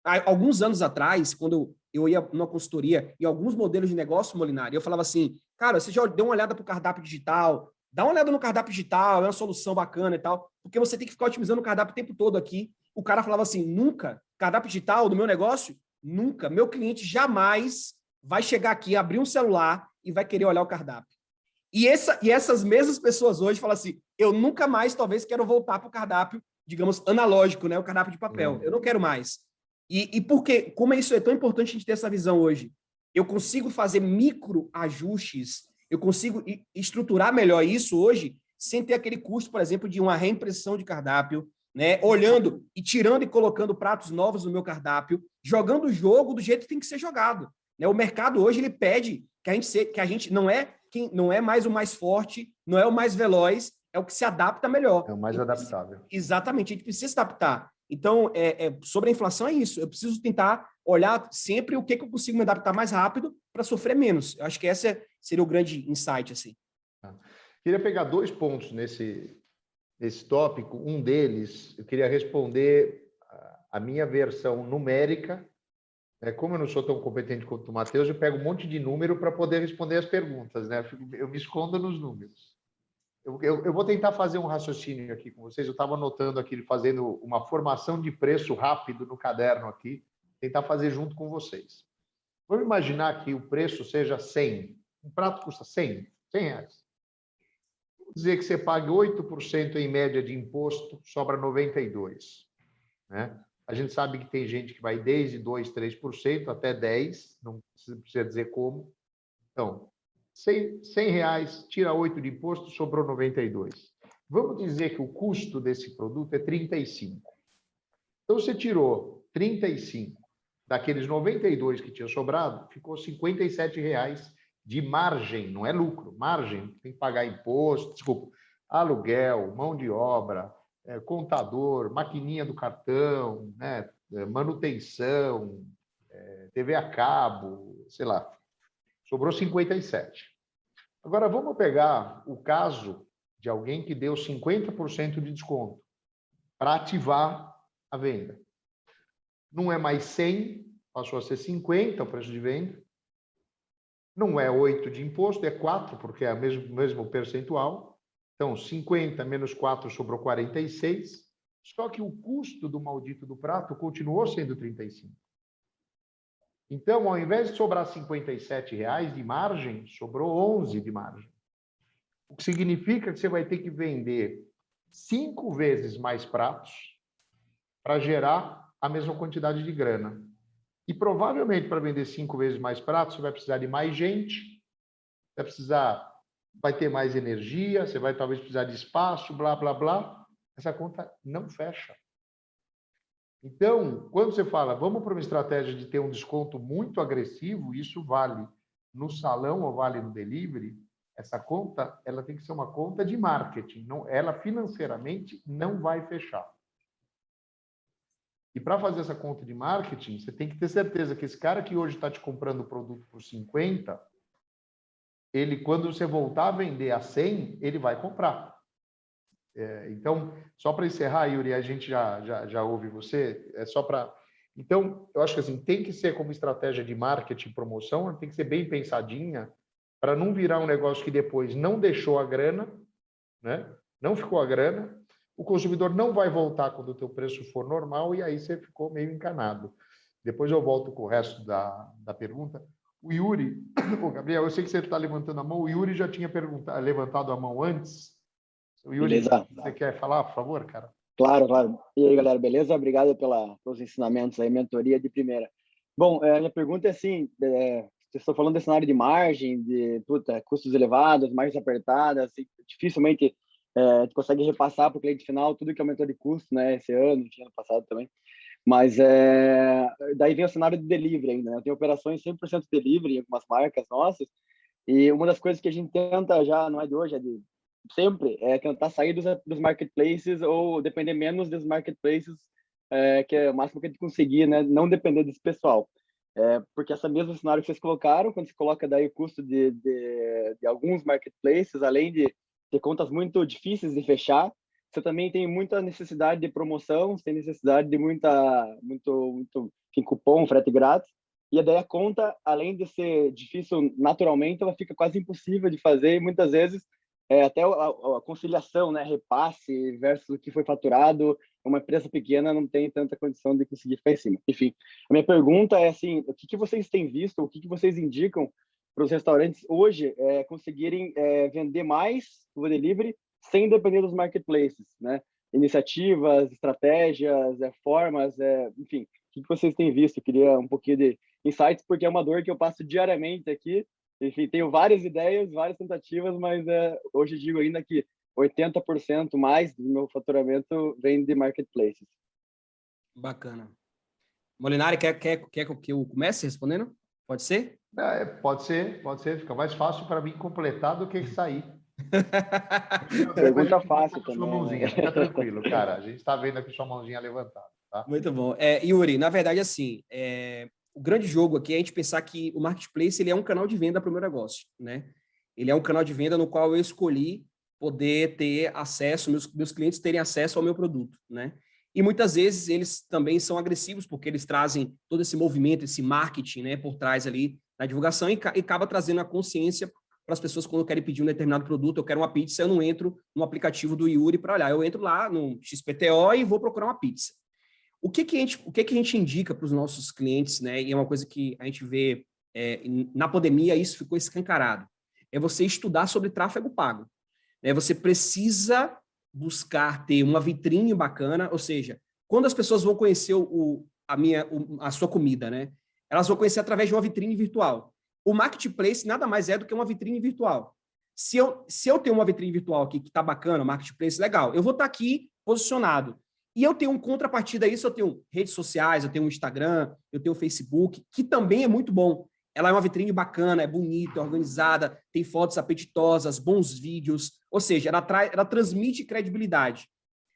Há alguns anos atrás, quando eu ia numa consultoria e alguns modelos de negócio, Molinari, eu falava assim, cara, você já deu uma olhada para o cardápio digital? Dá uma olhada no cardápio digital, é uma solução bacana e tal, porque você tem que ficar otimizando o cardápio o tempo todo aqui. O cara falava assim, nunca, cardápio digital do meu negócio? Nunca. Meu cliente jamais vai chegar aqui, abrir um celular e vai querer olhar o cardápio. E essas mesmas pessoas hoje falam assim, eu nunca mais, talvez, quero voltar para o cardápio, digamos, analógico, né? O cardápio de papel. Eu não quero mais. E por quê? Como isso é tão importante a gente ter essa visão hoje? Eu consigo fazer micro ajustes, eu consigo estruturar melhor isso hoje, sem ter aquele custo, por exemplo, de uma reimpressão de cardápio, né? Olhando e tirando e colocando pratos novos no meu cardápio, jogando o jogo do jeito que tem que ser jogado. Né? O mercado hoje ele pede que a gente não é mais o mais forte, não é o mais veloz, é o que se adapta melhor. É o mais adaptável. Exatamente, a gente precisa se adaptar. Então, sobre a inflação é isso. Eu preciso tentar olhar sempre o que eu consigo me adaptar mais rápido para sofrer menos. Eu acho que esse seria o grande insight, assim. Queria pegar 2 pontos nesse tópico. Um deles, eu queria responder a minha versão numérica. Como eu não sou tão competente quanto o Matheus, eu pego um monte de número para poder responder as perguntas, né? Eu me escondo nos números. Eu vou tentar fazer um raciocínio aqui com vocês. Eu estava anotando aqui, fazendo uma formação de preço rápido no caderno aqui, tentar fazer junto com vocês. Vamos imaginar que o preço seja 100. Um prato custa 100 reais. Vamos dizer que você pague 8% em média de imposto, sobra 92, né? A gente sabe que tem gente que vai desde 2%, 3% até 10%, não precisa dizer como. Então, 100 reais, tira 8 de imposto, sobrou 92. Vamos dizer que o custo desse produto é 35. Então, você tirou 35 daqueles 92 que tinha sobrado, ficou 57 reais de margem, não é lucro, margem, tem que pagar imposto, desculpa, aluguel, mão de obra, contador, maquininha do cartão, né, manutenção, TV a cabo, sei lá, sobrou 57. Agora, vamos pegar o caso de alguém que deu 50% de desconto para ativar a venda. Não é mais 100, passou a ser 50 o preço de venda. Não é 8 de imposto, é 4, porque é o mesmo percentual. Então, 50 menos 4 sobrou 46. Só que o custo do maldito do prato continuou sendo 35. Então, ao invés de sobrar 57 reais de margem, sobrou 11 de margem. O que significa que você vai ter que vender 5 vezes mais pratos para gerar a mesma quantidade de grana. E provavelmente, para vender 5 vezes mais pratos, você vai precisar de mais gente, vai ter mais energia, você vai talvez precisar de espaço, blá, blá, blá. Essa conta não fecha. Então, quando você fala, vamos para uma estratégia de ter um desconto muito agressivo, isso vale. no salão ou vale no delivery, essa conta ela tem que ser uma conta de marketing. Não, ela financeiramente não vai fechar. E para fazer essa conta de marketing, você tem que ter certeza que esse cara que hoje está te comprando o produto por 50, ele, quando você voltar a vender a 100, ele vai comprar. Então, só para encerrar, Yuri, a gente já ouve você, é só para... Então, eu acho que assim, tem que ser como estratégia de marketing e promoção, tem que ser bem pensadinha, para não virar um negócio que depois não deixou a grana, né? Não ficou a grana, o consumidor não vai voltar quando o teu preço for normal e aí você ficou meio encanado. Depois eu volto com o resto da pergunta. O Yuri, o Gabriel, eu sei que você está levantando a mão, o Yuri já tinha levantado a mão antes. O Yuri, Beleza. você quer falar, por favor, cara? Claro, claro. E aí, galera, beleza? Obrigado pelos ensinamentos aí, mentoria de primeira. Bom, minha pergunta é assim, vocês estão falando desse cenário de margem, de custos elevados, margens apertadas, assim, dificilmente tu consegue repassar para o cliente final tudo que aumentou de custo, né, esse ano, ano passado também. Mas daí vem o cenário de delivery ainda, né? Tem operações 100% delivery em algumas marcas nossas, e uma das coisas que a gente tenta já, não é de hoje, é de sempre, é tentar sair dos marketplaces ou depender menos dos marketplaces, que é o máximo que a gente conseguir, né? Não depender desse pessoal. Porque essa mesmo cenário que vocês colocaram, quando você coloca daí o custo de alguns marketplaces, além de ter contas muito difíceis de fechar, você também tem muita necessidade de promoção, você tem necessidade de muito cupom, frete grátis, e daí a conta, além de ser difícil naturalmente, ela fica quase impossível de fazer, e muitas vezes até a conciliação, né, repasse versus o que foi faturado, uma empresa pequena não tem tanta condição de conseguir ficar em cima. Enfim, a minha pergunta é assim, o que vocês têm visto, o que vocês indicam para os restaurantes hoje conseguirem vender mais o delivery sem depender dos marketplaces, né? Iniciativas, estratégias, formas, enfim, o que vocês têm visto? Eu queria um pouquinho de insights, porque é uma dor que eu passo diariamente aqui. Enfim, tenho várias ideias, várias tentativas, mas hoje digo ainda que 80% mais do meu faturamento vem de marketplaces. Bacana. Molinari, quer que eu comece respondendo? Pode ser? Pode ser. Fica mais fácil para mim completar do que sair. Pergunta fácil também. Sua mãozinha, fica tranquilo, cara. A gente está vendo aqui sua mãozinha levantada. Tá? Muito bom. Yuri, na verdade, assim, o grande jogo aqui é a gente pensar que o marketplace ele é um canal de venda para o meu negócio, né? Ele é um canal de venda no qual eu escolhi poder ter acesso, meus clientes terem acesso ao meu produto, né? E muitas vezes eles também são agressivos porque eles trazem todo esse movimento, esse marketing, né, por trás ali da divulgação e acaba trazendo a consciência para as pessoas quando querem pedir um determinado produto. Eu quero uma pizza, eu não entro no aplicativo do Yuri para olhar, eu entro lá no XPTO e vou procurar uma pizza. O que a gente indica para os nossos clientes, né? E é uma coisa que a gente vê na pandemia, isso ficou escancarado. É você estudar sobre tráfego pago. Você precisa buscar ter uma vitrine bacana, ou seja, quando as pessoas vão conhecer a sua comida, né? Elas vão conhecer através de uma vitrine virtual. O marketplace nada mais é do que uma vitrine virtual. Se eu tenho uma vitrine virtual aqui que está bacana, marketplace, legal, eu vou estar aqui posicionado. E eu tenho um contrapartida a isso, eu tenho redes sociais, eu tenho um Instagram, eu tenho o Facebook, que também é muito bom. Ela é uma vitrine bacana, é bonita, é organizada, tem fotos apetitosas, bons vídeos, ou seja, ela transmite credibilidade.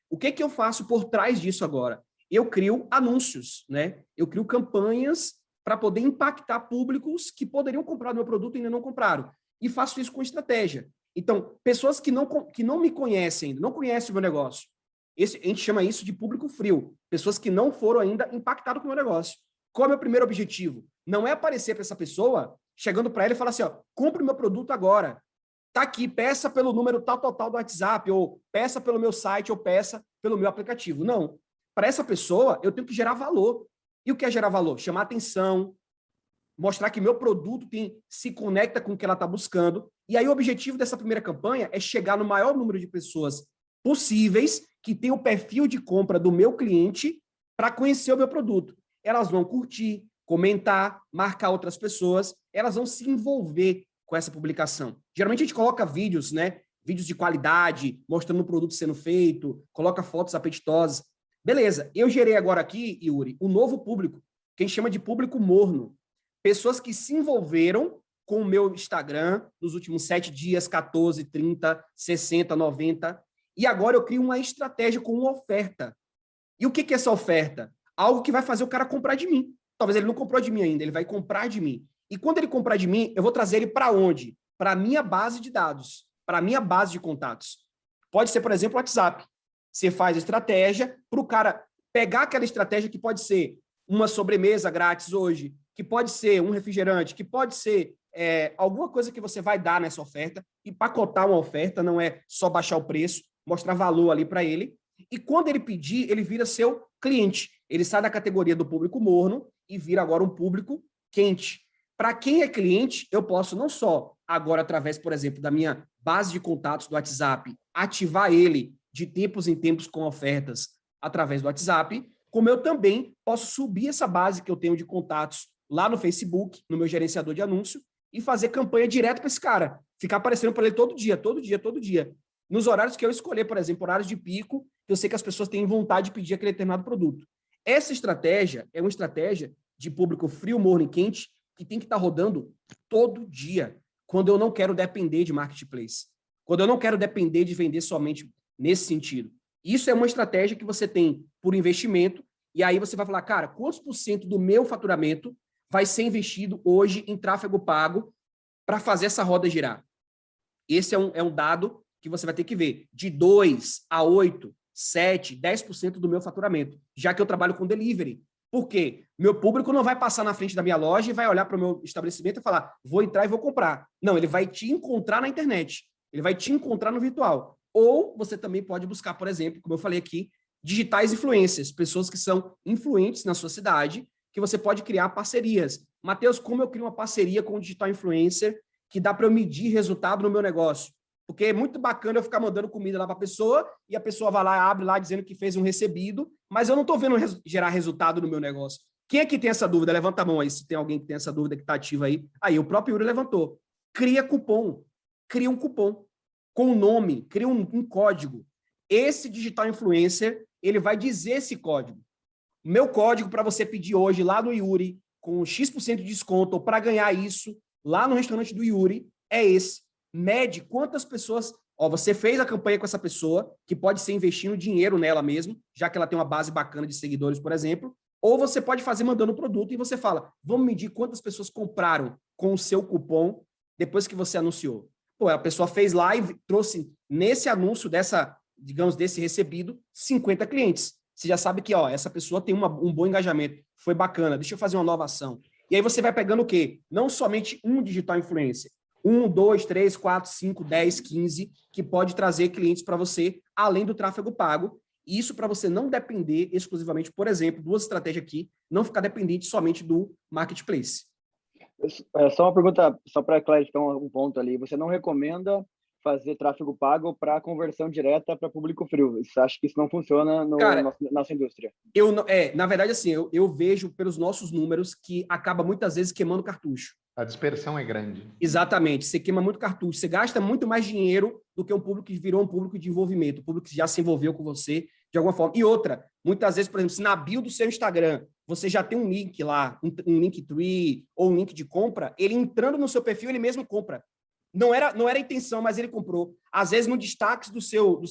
O que eu faço por trás disso agora? Eu crio anúncios, né? Eu crio campanhas para poder impactar públicos que poderiam comprar o meu produto e ainda não compraram. E faço isso com estratégia. Então, pessoas que não me conhecem ainda, não conhecem o meu negócio, a gente chama isso de público frio. Pessoas que não foram ainda impactadas com o meu negócio. Qual é o meu primeiro objetivo? Não é aparecer para essa pessoa, chegando para ela e falar assim, ó, compre o meu produto agora. Tá aqui, peça pelo número tal do WhatsApp, ou peça pelo meu site, ou peça pelo meu aplicativo. Não. Para essa pessoa, eu tenho que gerar valor. E o que é gerar valor? Chamar atenção, mostrar que meu produto se conecta com o que ela está buscando. E aí o objetivo dessa primeira campanha é chegar no maior número de pessoas possíveis que tem o perfil de compra do meu cliente para conhecer o meu produto. Elas vão curtir, comentar, marcar outras pessoas, elas vão se envolver com essa publicação. Geralmente a gente coloca vídeos, né? Vídeos de qualidade, mostrando o produto sendo feito, coloca fotos apetitosas. Beleza, eu gerei agora aqui, Yuri, um novo público, que a gente chama de público morno. Pessoas que se envolveram com o meu Instagram nos últimos 7 dias, 14, 30, 60, 90. E agora eu crio uma estratégia com uma oferta. E o que é essa oferta? Algo que vai fazer o cara comprar de mim. Talvez ele não comprou de mim ainda, ele vai comprar de mim. E quando ele comprar de mim, eu vou trazer ele para onde? Para a minha base de dados, para a minha base de contatos. Pode ser, por exemplo, o WhatsApp. Você faz a estratégia para o cara pegar aquela estratégia que pode ser uma sobremesa grátis hoje, que pode ser um refrigerante, que pode ser alguma coisa que você vai dar nessa oferta, e pacotar uma oferta, não é só baixar o preço, mostrar valor ali para ele. E quando ele pedir, ele vira seu cliente. Ele sai da categoria do público morno e vira agora um público quente. Para quem é cliente, eu posso não só agora, através, por exemplo, da minha base de contatos do WhatsApp, ativar ele de tempos em tempos com ofertas através do WhatsApp, como eu também posso subir essa base que eu tenho de contatos lá no Facebook, no meu gerenciador de anúncio, e fazer campanha direto para esse cara. Ficar aparecendo para ele todo dia, todo dia, todo dia. Nos horários que eu escolher, por exemplo, horários de pico, eu sei que as pessoas têm vontade de pedir aquele determinado produto. Essa estratégia é uma estratégia de público frio, morno e quente, que tem que estar rodando todo dia, quando eu não quero depender de marketplace, quando eu não quero depender de vender somente nesse sentido. Isso é uma estratégia que você tem por investimento, e aí você vai falar, cara, quantos % do meu faturamento vai ser investido hoje em tráfego pago para fazer essa roda girar? Esse é um dado que você vai ter que ver, de 2 a 8, 7, 10% do meu faturamento, já que eu trabalho com delivery. Por quê? Meu público não vai passar na frente da minha loja e vai olhar para o meu estabelecimento e falar, vou entrar e vou comprar. Não, ele vai te encontrar na internet, ele vai te encontrar no virtual. Ou você também pode buscar, por exemplo, como eu falei aqui, digitais influencers, pessoas que são influentes na sua cidade, que você pode criar parcerias. Matheus, como eu crio uma parceria com um digital influencer que dá para eu medir resultado no meu negócio? Porque é muito bacana eu ficar mandando comida lá para a pessoa e a pessoa vai lá, abre lá dizendo que fez um recebido, mas eu não estou vendo gerar resultado no meu negócio. Quem é que tem essa dúvida? Levanta a mão aí, se tem alguém que tem essa dúvida que está ativa aí. Aí, o próprio Yuri levantou. Cria cupom. Cria um cupom com o nome, cria um código. Esse digital influencer, ele vai dizer esse código. Meu código para você pedir hoje lá no Yuri, com X% de desconto, ou para ganhar isso lá no restaurante do Yuri, é esse. Mede quantas pessoas... você fez a campanha com essa pessoa, que pode ser investindo dinheiro nela mesmo, já que ela tem uma base bacana de seguidores, por exemplo, ou você pode fazer mandando o produto e você fala, vamos medir quantas pessoas compraram com o seu cupom depois que você anunciou. Pô, a pessoa fez lá e trouxe nesse anúncio desse recebido, 50 clientes. Você já sabe que, essa pessoa tem um bom engajamento, foi bacana, deixa eu fazer uma nova ação. E aí você vai pegando o quê? Não somente um digital influencer, 1, 2, 3, 4, 5, 10, 15, que pode trazer clientes para você, além do tráfego pago. E isso para você não depender exclusivamente, por exemplo, duas estratégias aqui, não ficar dependente somente do marketplace. Só uma pergunta, só para clarificar um ponto ali. Você não recomenda fazer tráfego pago para conversão direta para público frio? Você acha que isso não funciona na nossa indústria? Na verdade, assim, eu vejo pelos nossos números que acaba muitas vezes queimando cartucho. A dispersão é grande. Exatamente. Você queima muito cartucho, você gasta muito mais dinheiro do que um público que virou um público de envolvimento, um público que já se envolveu com você de alguma forma. E outra, muitas vezes, por exemplo, se na bio do seu Instagram você já tem um link lá, um Linktree ou um link de compra, ele entrando no seu perfil, ele mesmo compra. Não era a intenção, mas ele comprou. Às vezes, no destaque do seu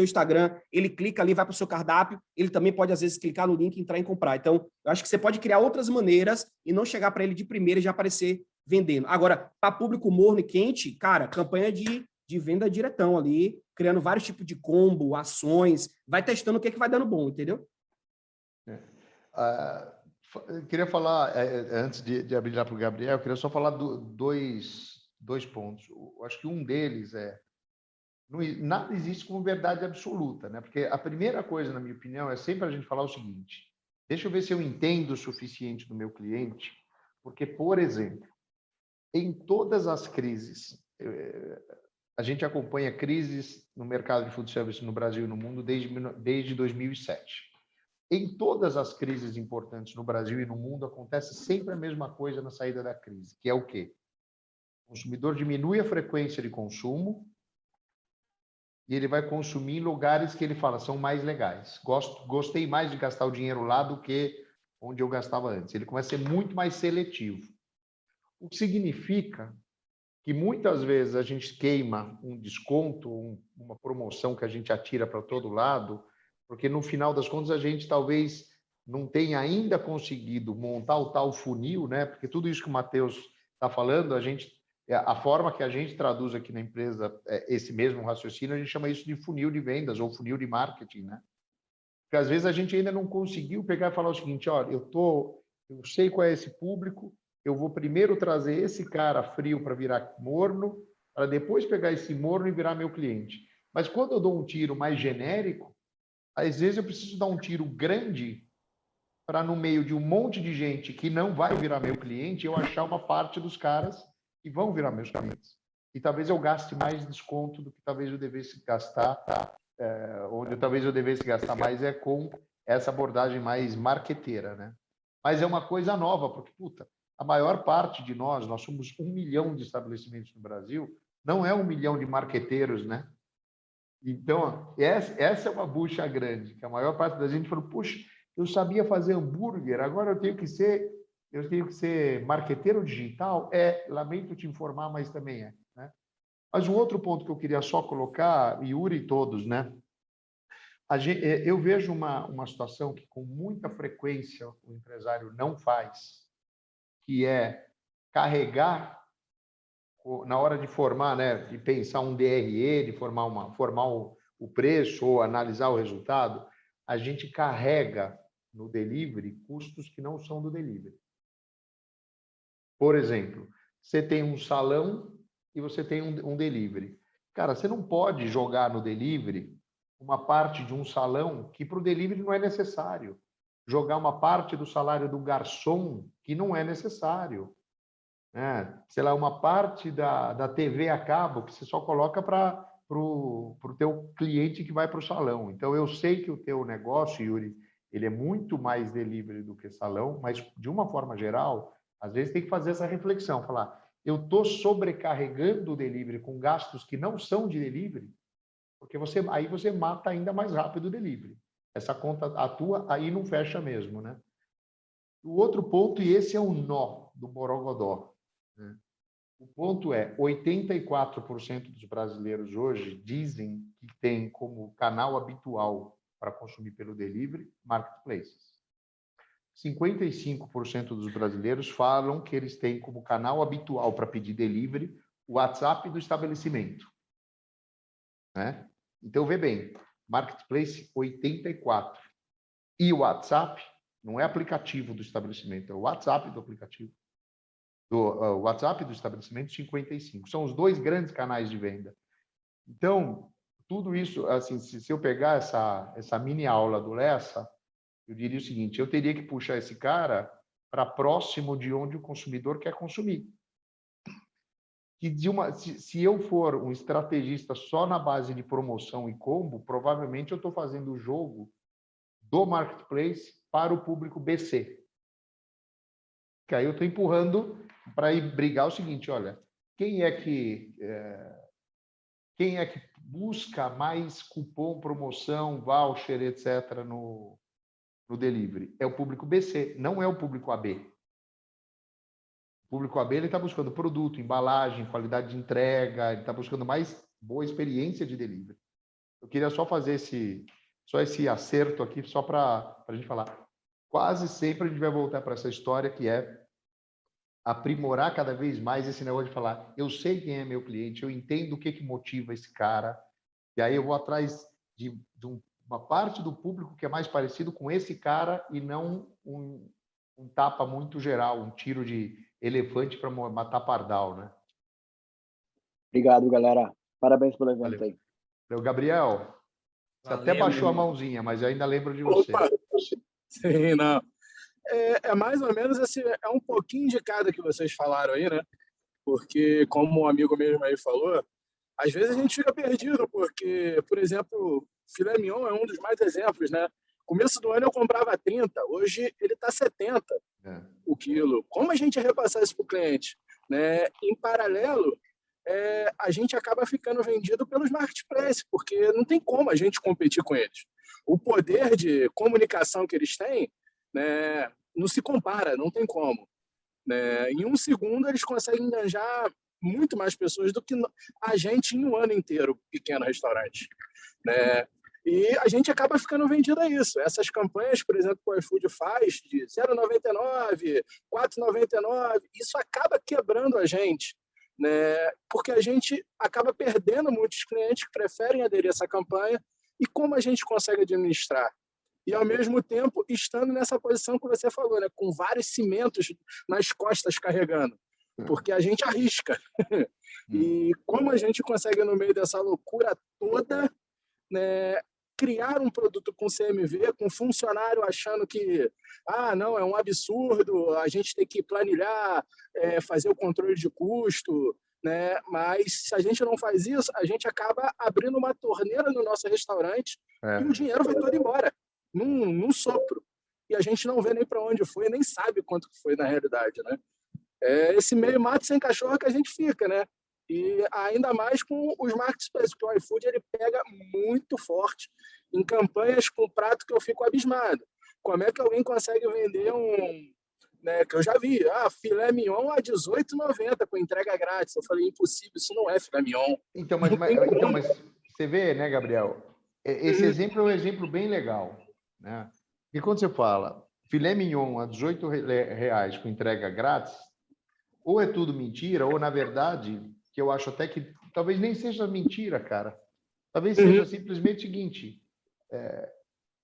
Instagram, ele clica ali, vai para o seu cardápio, ele também pode, às vezes, clicar no link e entrar em comprar. Então, eu acho que você pode criar outras maneiras e não chegar para ele de primeira e já aparecer vendendo. Agora, para público morno e quente, cara, campanha de venda diretão ali, criando vários tipos de combo, ações, vai testando o que vai dando bom, entendeu? Eu queria falar, antes de abrir lá para o Gabriel, eu queria só falar dois pontos. Eu acho que um deles nada existe como verdade absoluta, né? Porque a primeira coisa, na minha opinião, é sempre a gente falar o seguinte, deixa eu ver se eu entendo o suficiente do meu cliente, porque, por exemplo, em todas as crises, a gente acompanha crises no mercado de food service no Brasil e no mundo desde 2007. Em todas as crises importantes no Brasil e no mundo, acontece sempre a mesma coisa na saída da crise, que é o quê? O consumidor diminui a frequência de consumo e ele vai consumir em lugares que ele fala são mais legais. Gostei mais de gastar o dinheiro lá do que onde eu gastava antes. Ele começa a ser muito mais seletivo. O que significa que muitas vezes a gente queima um desconto, uma promoção que a gente atira para todo lado, porque no final das contas a gente talvez não tenha ainda conseguido montar o tal funil, né? Porque tudo isso que o Matheus está falando, a forma que a gente traduz aqui na empresa esse mesmo raciocínio, a gente chama isso de funil de vendas ou funil de marketing, né? Porque às vezes a gente ainda não conseguiu pegar e falar o seguinte, olha, eu sei qual é esse público, eu vou primeiro trazer esse cara frio para virar morno, para depois pegar esse morno e virar meu cliente. Mas quando eu dou um tiro mais genérico, às vezes eu preciso dar um tiro grande para, no meio de um monte de gente que não vai virar meu cliente, eu achar uma parte dos caras que vão virar meus clientes. E talvez eu gaste mais desconto do que talvez eu devesse gastar, onde talvez eu devesse gastar mais é com essa abordagem mais marqueteira, né? Mas é uma coisa nova, porque, puta, a maior parte de nós somos 1 milhão de estabelecimentos no Brasil, não é 1 milhão de marqueteiros, né? Então, essa é uma bucha grande, que a maior parte da gente falou, puxa, eu sabia fazer hambúrguer, agora eu tenho que ser marqueteiro digital? Lamento te informar, mas também é, né? Mas um outro ponto que eu queria só colocar, Yuri e todos, né? Eu vejo uma situação que com muita frequência o empresário não faz, que é carregar, na hora de formar, né, de pensar um DRE, de formar o preço ou analisar o resultado, a gente carrega no delivery custos que não são do delivery. Por exemplo, você tem um salão e você tem um delivery. Cara, você não pode jogar no delivery uma parte de um salão que para o delivery não é necessário. Jogar uma parte do salário do garçom que não é necessário. Sei lá, uma parte da TV a cabo que você só coloca para o teu cliente que vai para o salão. Então, eu sei que o teu negócio, Yuri, ele é muito mais delivery do que salão, mas, de uma forma geral, às vezes tem que fazer essa reflexão, falar, eu estou sobrecarregando o delivery com gastos que não são de delivery, porque aí você mata ainda mais rápido o delivery. Essa conta, a tua, aí não fecha mesmo, né? O outro ponto, e esse é o nó do borogodó, né? O ponto é, 84% dos brasileiros hoje dizem que tem como canal habitual para consumir pelo delivery marketplaces. 55% dos brasileiros falam que eles têm como canal habitual para pedir delivery o WhatsApp do estabelecimento, né? Então, vê bem, marketplace 84%. E o WhatsApp não é aplicativo do estabelecimento, é o WhatsApp do aplicativo. O WhatsApp do estabelecimento, 55%. São os dois grandes canais de venda. Então, tudo isso, assim, se eu pegar essa mini aula do Lessa, eu diria o seguinte, eu teria que puxar esse cara para próximo de onde o consumidor quer consumir. Se eu for um estrategista só na base de promoção e combo, provavelmente eu estou fazendo o jogo do marketplace para o público BC. Que aí eu estou empurrando para ir brigar o seguinte, olha, quem é que busca mais cupom, promoção, voucher, etc. no delivery? É o público BC, não é o público AB. O público AB está buscando produto, embalagem, qualidade de entrega, ele está buscando mais boa experiência de delivery. Eu queria só fazer esse acerto aqui, só para a gente falar. Quase sempre a gente vai voltar para essa história que é aprimorar cada vez mais esse negócio de falar, eu sei quem é meu cliente, eu entendo o que motiva esse cara, e aí eu vou atrás de uma parte do público que é mais parecido com esse cara e não um tapa muito geral, um tiro de elefante para matar pardal, né? Obrigado, galera. Parabéns pelo evento. Valeu. Aí. Gabriel, você até baixou a mãozinha, mas eu ainda lembro de você. Opa! Sim, não. É mais ou menos assim, é um pouquinho de cada que vocês falaram aí, né? Porque, como um amigo mesmo aí falou, às vezes a gente fica perdido, porque, por exemplo, filé mignon é um dos mais exemplos, né? Começo do ano eu comprava 30, hoje ele está 70 o quilo. Como a gente repassar isso para o cliente? Né? Em paralelo, a gente acaba ficando vendido pelos marketplaces, porque não tem como a gente competir com eles. O poder de comunicação que eles têm, né, não se compara, não tem como. né? Em um segundo, eles conseguem enganjar muito mais pessoas do que a gente em um ano inteiro, pequeno restaurante, né? E a gente acaba ficando vendido a isso. Essas campanhas, por exemplo, que o iFood faz, de 0,99, 4,99, isso acaba quebrando a gente, né? Porque a gente acaba perdendo muitos clientes que preferem aderir a essa campanha. E como a gente consegue administrar? E, ao mesmo tempo, estando nessa posição que você falou, né? Com vários cimentos nas costas carregando, porque a gente arrisca. E como a gente consegue, no meio dessa loucura toda, né, criar um produto com CMV, com funcionário achando que não, é um absurdo, a gente tem que planilhar, fazer o controle de custo, né? Mas se a gente não faz isso, a gente acaba abrindo uma torneira no nosso restaurante e o dinheiro vai todo embora, num sopro. E a gente não vê nem para onde foi, nem sabe quanto foi na realidade, né? É esse meio mato sem cachorro que a gente fica, né? E ainda mais com os marketplaces, porque o iFood ele pega muito forte em campanhas com prato que eu fico abismado. Como é que alguém consegue vender né, que eu já vi, filé mignon a R$18,90 com entrega grátis. Eu falei, impossível, isso não é filé mignon. Então, mas você vê, né, Gabriel? Esse exemplo é um exemplo bem legal, né? E quando você fala filé mignon a R$18 com entrega grátis, ou é tudo mentira, ou, na verdade, que eu acho até que talvez nem seja mentira, cara. Talvez seja simplesmente o seguinte,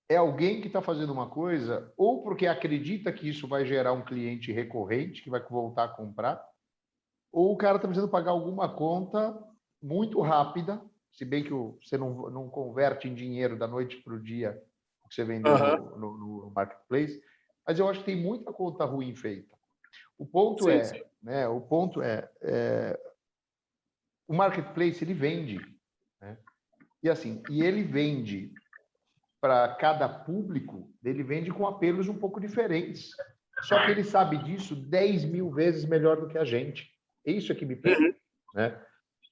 é alguém que está fazendo uma coisa, ou porque acredita que isso vai gerar um cliente recorrente, que vai voltar a comprar, ou o cara está precisando pagar alguma conta muito rápida, se bem que você não converte em dinheiro da noite para o dia o que você vendeu no marketplace, mas eu acho que tem muita conta ruim feita. O ponto sim. Né? O ponto o marketplace ele vende, né? E ele vende para cada público, ele vende com apelos um pouco diferentes. Só que ele sabe disso 10.000 vezes melhor do que a gente. Isso é que me pega, né?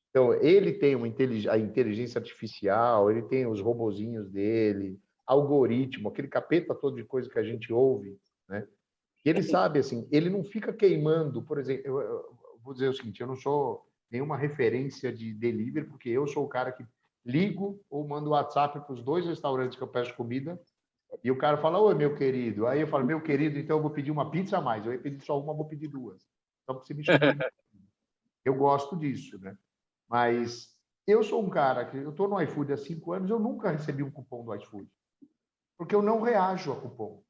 Então, ele tem a inteligência artificial, ele tem os robozinhos dele, algoritmo, aquele capeta todo de coisa que a gente ouve, né? E ele sabe, assim, ele não fica queimando, por exemplo, eu vou dizer o seguinte, eu não sou nenhuma referência de delivery, porque eu sou o cara que ligo ou mando WhatsApp para os 2 restaurantes que eu peço comida, e o cara fala, oi, meu querido. Aí eu falo, meu querido, então eu vou pedir uma pizza a mais. Eu ia pedir só uma, vou pedir 2. Só porque você me chamou. Eu gosto disso, né? Mas eu sou um cara que eu estou no iFood há 5 anos, eu nunca recebi um cupom do iFood, porque eu não reajo a cupom.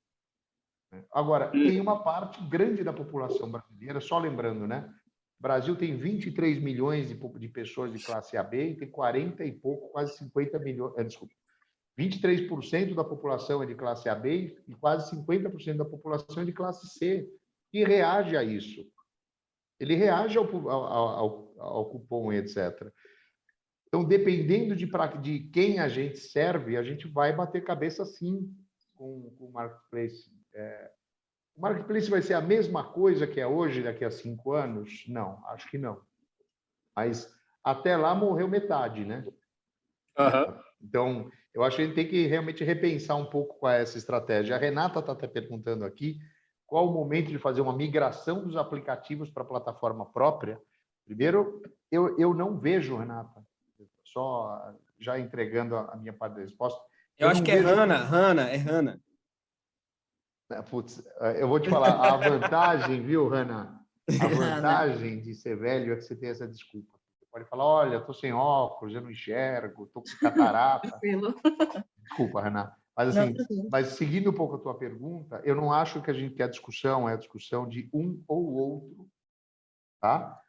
Agora, tem uma parte grande da população brasileira, só lembrando, né? O Brasil tem 23 milhões de pessoas de classe AB e tem 40 e pouco, quase 50 milhões, desculpa, 23% da população é de classe AB e quase 50% da população é de classe C, e reage a isso. Ele reage ao cupom, etc. Então, dependendo de quem a gente serve, a gente vai bater cabeça, sim, com o marketplace. O marketplace vai ser a mesma coisa que é hoje, daqui a 5 anos? Não, acho que não. Mas até lá morreu metade, né? Então, eu acho que a gente tem que realmente repensar um pouco qual é essa estratégia. A Renata está até perguntando aqui qual o momento de fazer uma migração dos aplicativos para a plataforma própria. Primeiro, eu não vejo, Renata, só já entregando a minha parte da resposta. Eu acho que é Hana. Putz, eu vou te falar, a vantagem, viu, Hana? A vantagem de ser velho é que você tem essa desculpa. Você pode falar, olha, estou sem óculos, eu não enxergo, estou com catarata. Desculpa, Hana. Mas, assim, mas seguindo um pouco a tua pergunta, eu não acho que a discussão é a discussão de um ou outro, tá?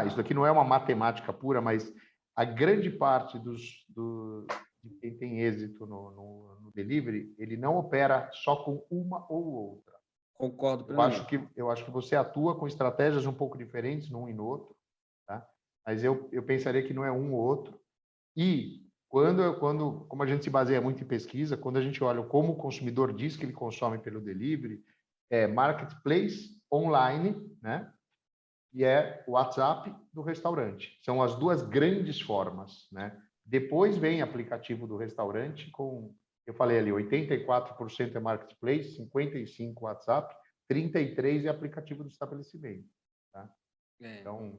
Isso aqui não é uma matemática pura, mas a grande parte de quem tem êxito no delivery, ele não opera só com uma ou outra. Concordo. Eu acho que você atua com estratégias um pouco diferentes num e no outro, tá? Mas eu pensaria que não é um ou outro. E como a gente se baseia muito em pesquisa, quando a gente olha como o consumidor diz que ele consome pelo delivery, é marketplace online, né? E é o WhatsApp do restaurante. São as duas grandes formas, né? Depois vem aplicativo do restaurante eu falei ali, 84% é marketplace, 55% WhatsApp, 33 é aplicativo do estabelecimento. Tá? Então...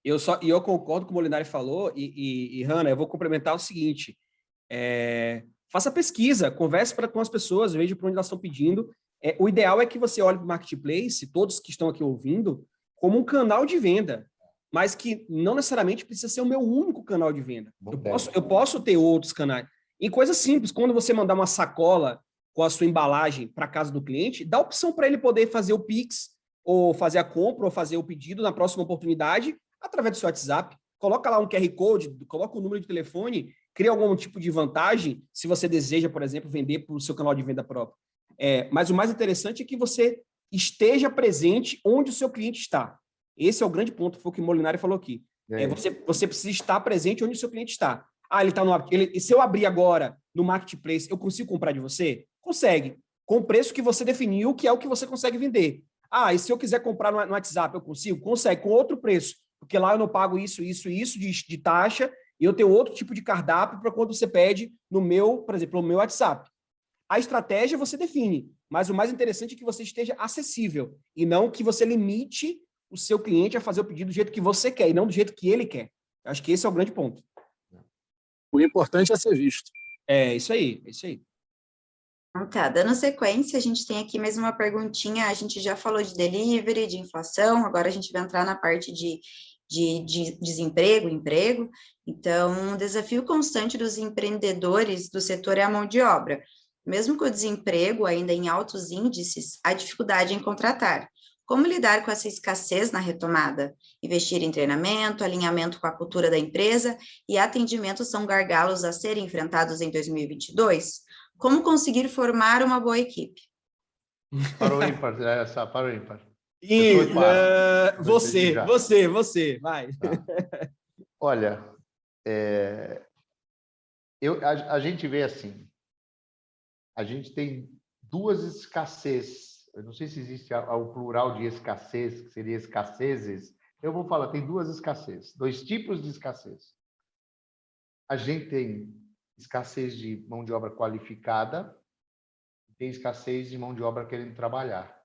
Eu concordo com o Molinari falou, e Hanna, eu vou complementar o seguinte, faça pesquisa, converse com as pessoas, veja para onde elas estão pedindo. O ideal é que você olhe para o Marketplace, todos que estão aqui ouvindo, como um canal de venda, mas que não necessariamente precisa ser o meu único canal de venda. Eu posso ter outros canais. Em coisas simples, quando você mandar uma sacola com a sua embalagem para casa do cliente, dá opção para ele poder fazer o Pix, ou fazer a compra, ou fazer o pedido na próxima oportunidade, através do seu WhatsApp. Coloca lá um QR Code, coloca o número de telefone, cria algum tipo de vantagem, se você deseja, por exemplo, vender para o seu canal de venda próprio. Mas o mais interessante é que você esteja presente onde o seu cliente está. Esse é o grande ponto, foi o que o Molinari falou aqui. Você precisa estar presente onde o seu cliente está. Ele está se eu abrir agora no Marketplace, eu consigo comprar de você? Consegue. Com o preço que você definiu, que é o que você consegue vender. E se eu quiser comprar no WhatsApp, eu consigo? Consegue, com outro preço. Porque lá eu não pago isso de taxa, e eu tenho outro tipo de cardápio para quando você pede no meu, por exemplo, no meu WhatsApp. A estratégia você define, mas o mais interessante é que você esteja acessível, e não que você limite o seu cliente a fazer o pedido do jeito que você quer, e não do jeito que ele quer. Eu acho que esse é o grande ponto. O importante é ser visto. Isso aí, é isso aí. Tá, dando sequência, a gente tem aqui mais uma perguntinha, a gente já falou de delivery, de inflação, agora a gente vai entrar na parte de desemprego, emprego. Então, um desafio constante dos empreendedores do setor é a mão de obra. Mesmo com o desemprego ainda em altos índices, há dificuldade em contratar. Como lidar com essa escassez na retomada? Investir em treinamento, alinhamento com a cultura da empresa e atendimento são gargalos a serem enfrentados em 2022? Como conseguir formar uma boa equipe? Para o ímpar, para o ímpar. Você, vai. Tá. Olha, a gente vê assim, a gente tem duas escassez, eu não sei se existe o plural de escassez, que seria escassezes, eu vou falar, tem duas escassez, dois tipos de escassez. A gente tem escassez de mão de obra qualificada, tem escassez de mão de obra querendo trabalhar.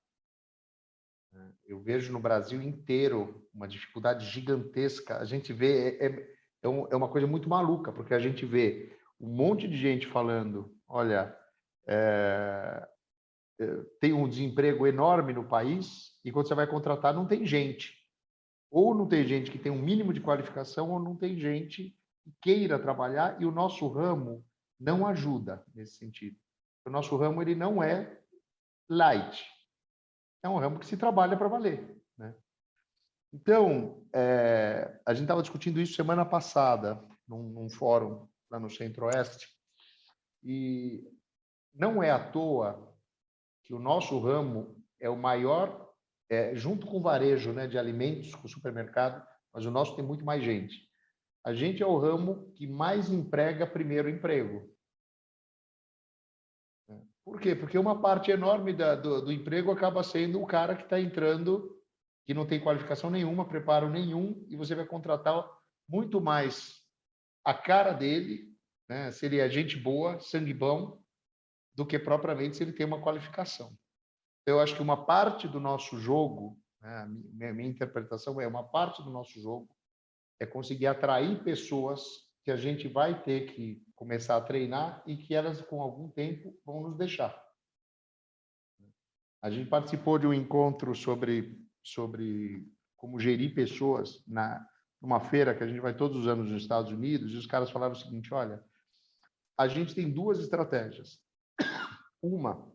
Eu vejo no Brasil inteiro uma dificuldade gigantesca. A gente vê, é uma coisa muito maluca, porque a gente vê um monte de gente falando, olha, tem um desemprego enorme no país, e quando você vai contratar não tem gente. Ou não tem gente que tem um mínimo de qualificação, ou não tem gente que queira trabalhar, e o nosso ramo não ajuda nesse sentido. O nosso ramo ele não é light. É um ramo que se trabalha para valer, né? Então, a gente estava discutindo isso semana passada, num fórum lá no Centro-Oeste, e não é à toa que o nosso ramo é o maior, junto com o varejo, né, de alimentos, com o supermercado, mas o nosso tem muito mais gente. A gente é o ramo que mais emprega primeiro emprego. Por quê? Porque uma parte enorme do emprego acaba sendo o cara que está entrando, que não tem qualificação nenhuma, preparo nenhum, e você vai contratar muito mais a cara dele, né, se ele é gente boa, sangue bom, do que propriamente se ele tem uma qualificação. Eu acho que uma parte do nosso jogo, né, minha interpretação uma parte do nosso jogo é conseguir atrair pessoas que a gente vai ter que começar a treinar e que elas, com algum tempo, vão nos deixar. A gente participou de um encontro sobre como gerir pessoas numa feira que a gente vai todos os anos nos Estados Unidos, e os caras falaram o seguinte, olha, a gente tem duas estratégias. Uma,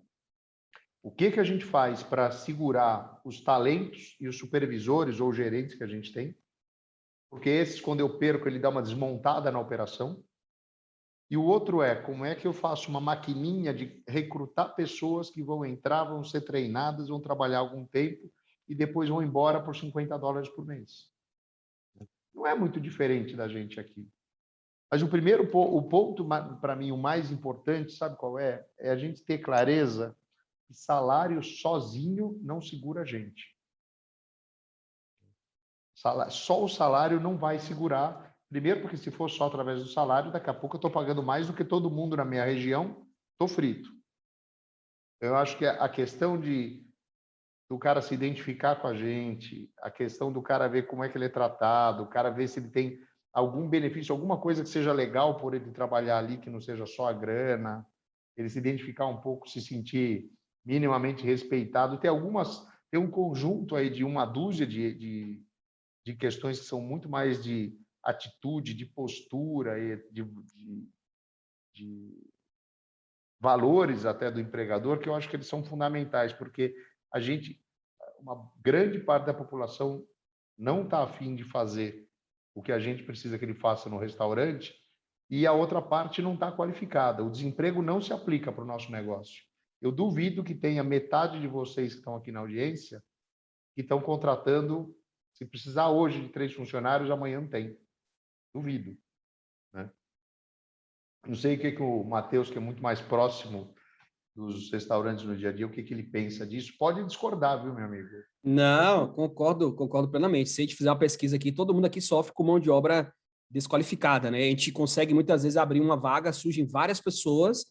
o que a gente faz para segurar os talentos e os supervisores ou gerentes que a gente tem? Porque esses, quando eu perco, ele dá uma desmontada na operação. E o outro como é que eu faço uma maquininha de recrutar pessoas que vão entrar, vão ser treinadas, vão trabalhar algum tempo e depois vão embora por $50 por mês. Não é muito diferente da gente aqui. Mas o ponto, para mim, o mais importante, sabe qual é? É a gente ter clareza que salário sozinho não segura a gente. Só o salário não vai segurar. Primeiro, porque se for só através do salário, daqui a pouco eu estou pagando mais do que todo mundo na minha região, estou frito. Eu acho que a questão de do cara se identificar com a gente, a questão do cara ver como é que ele é tratado, o cara ver se ele tem algum benefício, alguma coisa que seja legal por ele trabalhar ali, que não seja só a grana, ele se identificar um pouco, se sentir minimamente respeitado. Tem um conjunto aí de uma dúzia de questões que são muito mais de atitude, de postura e de valores até do empregador, que eu acho que eles são fundamentais, porque uma grande parte da população não está afim de fazer o que a gente precisa que ele faça no restaurante, e a outra parte não está qualificada. O desemprego não se aplica para o nosso negócio. Eu duvido que tenha metade de vocês que estão aqui na audiência que estão contratando, se precisar hoje de 3 funcionários, amanhã não tem. Duvido, né? Não sei o que o Matheus, que é muito mais próximo dos restaurantes no dia a dia, o que ele pensa disso. Pode discordar, viu, meu amigo? Não, concordo plenamente. Se a gente fizer uma pesquisa aqui, todo mundo aqui sofre com mão de obra desqualificada, né? A gente consegue muitas vezes abrir uma vaga, surgem várias pessoas,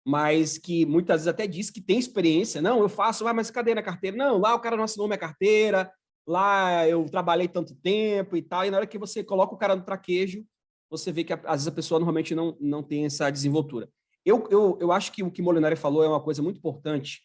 mas que muitas vezes até diz que tem experiência. Não, eu faço, mas cadê na carteira? Não, lá o cara não assinou minha carteira, lá eu trabalhei tanto tempo e tal, e na hora que você coloca o cara no traquejo, você vê que às vezes a pessoa normalmente não tem essa desenvoltura. Eu acho que o que o Molinari falou é uma coisa muito importante,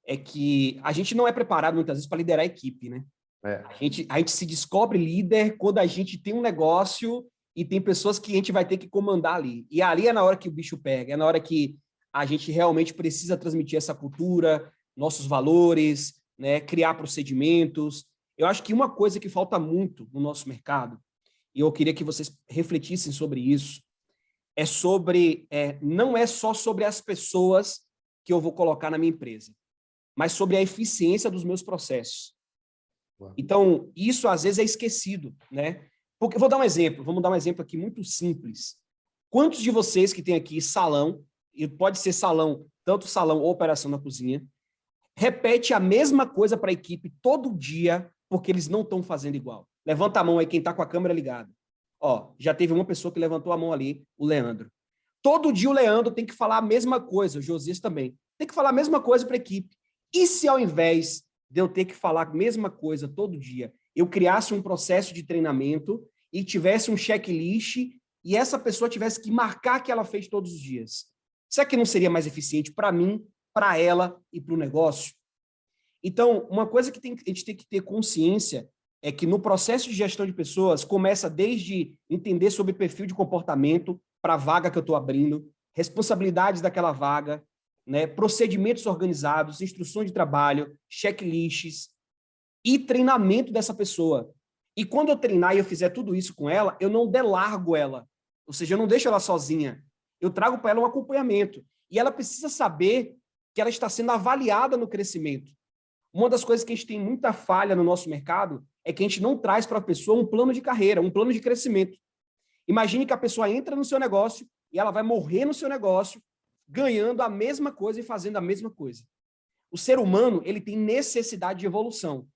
é que a gente não é preparado muitas vezes para liderar a equipe, né? A gente se descobre líder quando a gente tem um negócio e tem pessoas que a gente vai ter que comandar ali. E ali é na hora que o bicho pega, é na hora que a gente realmente precisa transmitir essa cultura, nossos valores, né? Criar procedimentos. Eu acho que uma coisa que falta muito no nosso mercado, e eu queria que vocês refletissem sobre isso, não é só sobre as pessoas que eu vou colocar na minha empresa, mas sobre a eficiência dos meus processos. Então, isso às vezes é esquecido, né? Porque, vamos dar um exemplo aqui muito simples. Quantos de vocês que tem aqui salão, e pode ser salão, tanto salão ou operação na cozinha, repete a mesma coisa para a equipe todo dia, porque eles não estão fazendo igual? Levanta a mão aí quem está com a câmera ligada. Ó, já teve uma pessoa que levantou a mão ali, o Leandro. Todo dia o Leandro tem que falar a mesma coisa, o Josias também. Tem que falar a mesma coisa para a equipe. E se ao invés de eu ter que falar a mesma coisa todo dia, eu criasse um processo de treinamento e tivesse um checklist e essa pessoa tivesse que marcar que ela fez todos os dias? Será que não seria mais eficiente para mim, para ela e para o negócio? Então, uma coisa que a gente tem que ter consciência é que no processo de gestão de pessoas começa desde entender sobre perfil de comportamento para a vaga que eu estou abrindo, responsabilidades daquela vaga, né, procedimentos organizados, instruções de trabalho, checklists e treinamento dessa pessoa. E quando eu treinar e eu fizer tudo isso com ela, eu não delargo ela, ou seja, eu não deixo ela sozinha, eu trago para ela um acompanhamento. E ela precisa saber que ela está sendo avaliada no crescimento. Uma das coisas que a gente tem muita falha no nosso mercado é que a gente não traz para a pessoa um plano de carreira, um plano de crescimento. Imagine que a pessoa entra no seu negócio e ela vai morrer no seu negócio ganhando a mesma coisa e fazendo a mesma coisa. O ser humano, ele tem necessidade de evolução.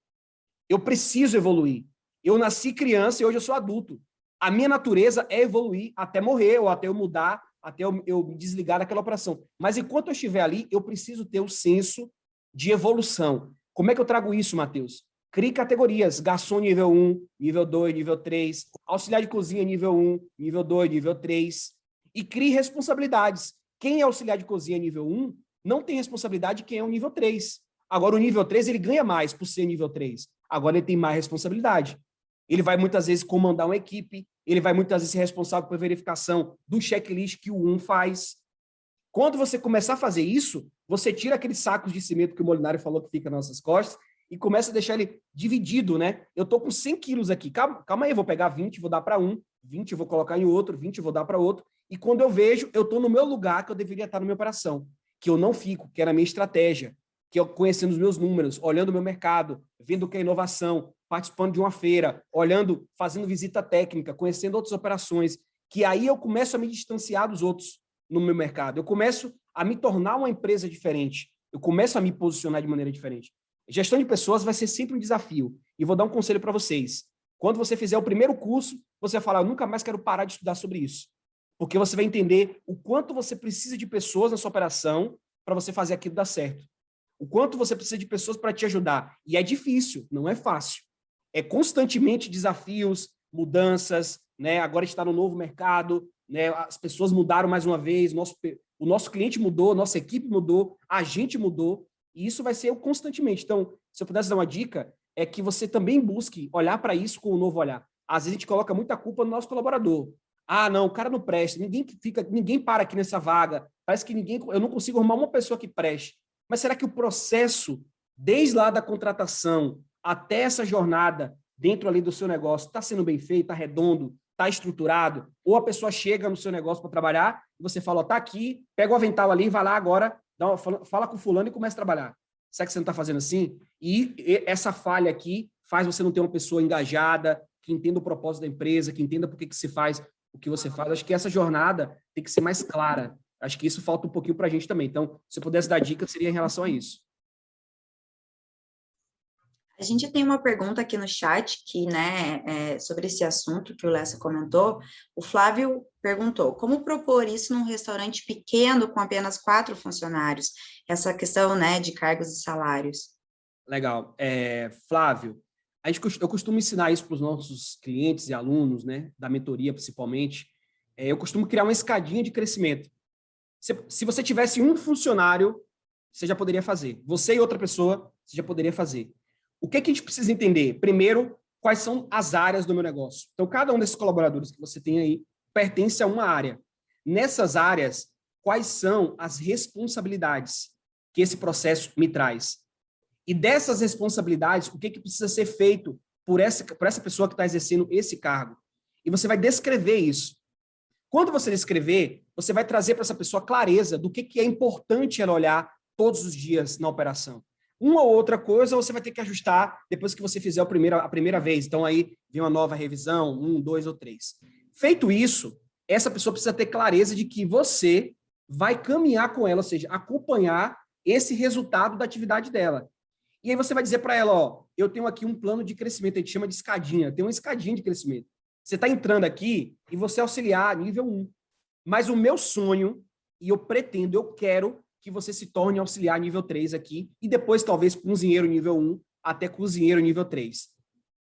Eu preciso evoluir. Eu nasci criança e hoje eu sou adulto. A minha natureza é evoluir até morrer ou até eu mudar, até eu me desligar daquela operação. Mas enquanto eu estiver ali, eu preciso ter o senso de evolução. Como é que eu trago isso, Matheus? Crie categorias, garçom nível 1, nível 2, nível 3, auxiliar de cozinha nível 1, nível 2, nível 3, e crie responsabilidades. Quem é auxiliar de cozinha nível 1 não tem responsabilidade de quem é o nível 3. Agora, o nível 3, ele ganha mais por ser nível 3. Agora, ele tem mais responsabilidade. Ele vai, muitas vezes, comandar uma equipe, ele vai, muitas vezes, ser responsável por verificação do checklist que o 1 faz. Quando você começar a fazer isso, você tira aqueles sacos de cimento que o Molinari falou que fica nas nossas costas e começa a deixar ele dividido, né? Eu tô com 100 quilos aqui, calma aí, eu vou pegar 20, vou dar para um, 20 eu vou colocar em outro, 20 eu vou dar para outro, e quando eu vejo, eu tô no meu lugar que eu deveria estar na minha operação, que eu não fico, que era a minha estratégia, que eu conhecendo os meus números, olhando o meu mercado, vendo o que é inovação, participando de uma feira, olhando, fazendo visita técnica, conhecendo outras operações, que aí eu começo a me distanciar dos outros no meu mercado, eu começo a me tornar uma empresa diferente, eu começo a me posicionar de maneira diferente. Gestão de pessoas vai ser sempre um desafio. E vou dar um conselho para vocês. Quando você fizer o primeiro curso, você vai falar, eu nunca mais quero parar de estudar sobre isso. Porque você vai entender o quanto você precisa de pessoas na sua operação para você fazer aquilo dar certo. o quanto você precisa de pessoas para te ajudar. E é difícil, não é fácil. É constantemente desafios, mudanças, né? Agora a gente está no novo mercado, né? As pessoas mudaram mais uma vez, o nosso cliente mudou, nossa equipe mudou, a gente mudou, e isso vai ser constantemente. Então, se eu pudesse dar uma dica, é que você também busque olhar para isso com um novo olhar. Às vezes a gente coloca muita culpa no nosso colaborador. Ah, não, o cara não presta, ninguém para aqui nessa vaga, parece que eu não consigo arrumar uma pessoa que preste. Mas será que o processo, desde lá da contratação até essa jornada dentro ali do seu negócio, está sendo bem feito, está redondo, está estruturado? Ou a pessoa chega no seu negócio para trabalhar e você fala, está aqui, pega o avental ali, vai lá agora, fala com o fulano e começa a trabalhar. Será que você não está fazendo assim? E essa falha aqui faz você não ter uma pessoa engajada, que entenda o propósito da empresa, que entenda por que se faz o que você faz. Acho que essa jornada tem que ser mais clara. Acho que isso falta um pouquinho para a gente também. Então, se eu pudesse dar dica, seria em relação a isso. A gente tem uma pergunta aqui no chat que, né, sobre esse assunto que o Lessa comentou. O Flávio perguntou, como propor isso num restaurante pequeno com apenas 4 funcionários? Essa questão, né, de cargos e salários. Legal. Flávio, eu costumo ensinar isso para os nossos clientes e alunos, né, da mentoria principalmente. Eu costumo criar uma escadinha de crescimento. Se você tivesse um funcionário, você já poderia fazer. Você e outra pessoa, você já poderia fazer. O que a gente precisa entender? Primeiro, quais são as áreas do meu negócio. Então, cada um desses colaboradores que você tem aí pertence a uma área. Nessas áreas, quais são as responsabilidades que esse processo me traz? E dessas responsabilidades, o que precisa ser feito por essa pessoa que está exercendo esse cargo? E você vai descrever isso. Quando você descrever, você vai trazer para essa pessoa clareza do que é importante ela olhar todos os dias na operação. Uma ou outra coisa você vai ter que ajustar depois que você fizer a primeira vez. Então, aí vem uma nova revisão, 1, 2 ou 3. Feito isso, essa pessoa precisa ter clareza de que você vai caminhar com ela, ou seja, acompanhar esse resultado da atividade dela. E aí você vai dizer para ela, ó, eu tenho aqui um plano de crescimento, a gente chama de escadinha, tem uma escadinha de crescimento. Você está entrando aqui e você é auxiliar nível 1. Mas o meu sonho, e eu pretendo, eu quero que você se torne auxiliar nível 3 aqui, e depois talvez cozinheiro nível 1 até cozinheiro nível 3.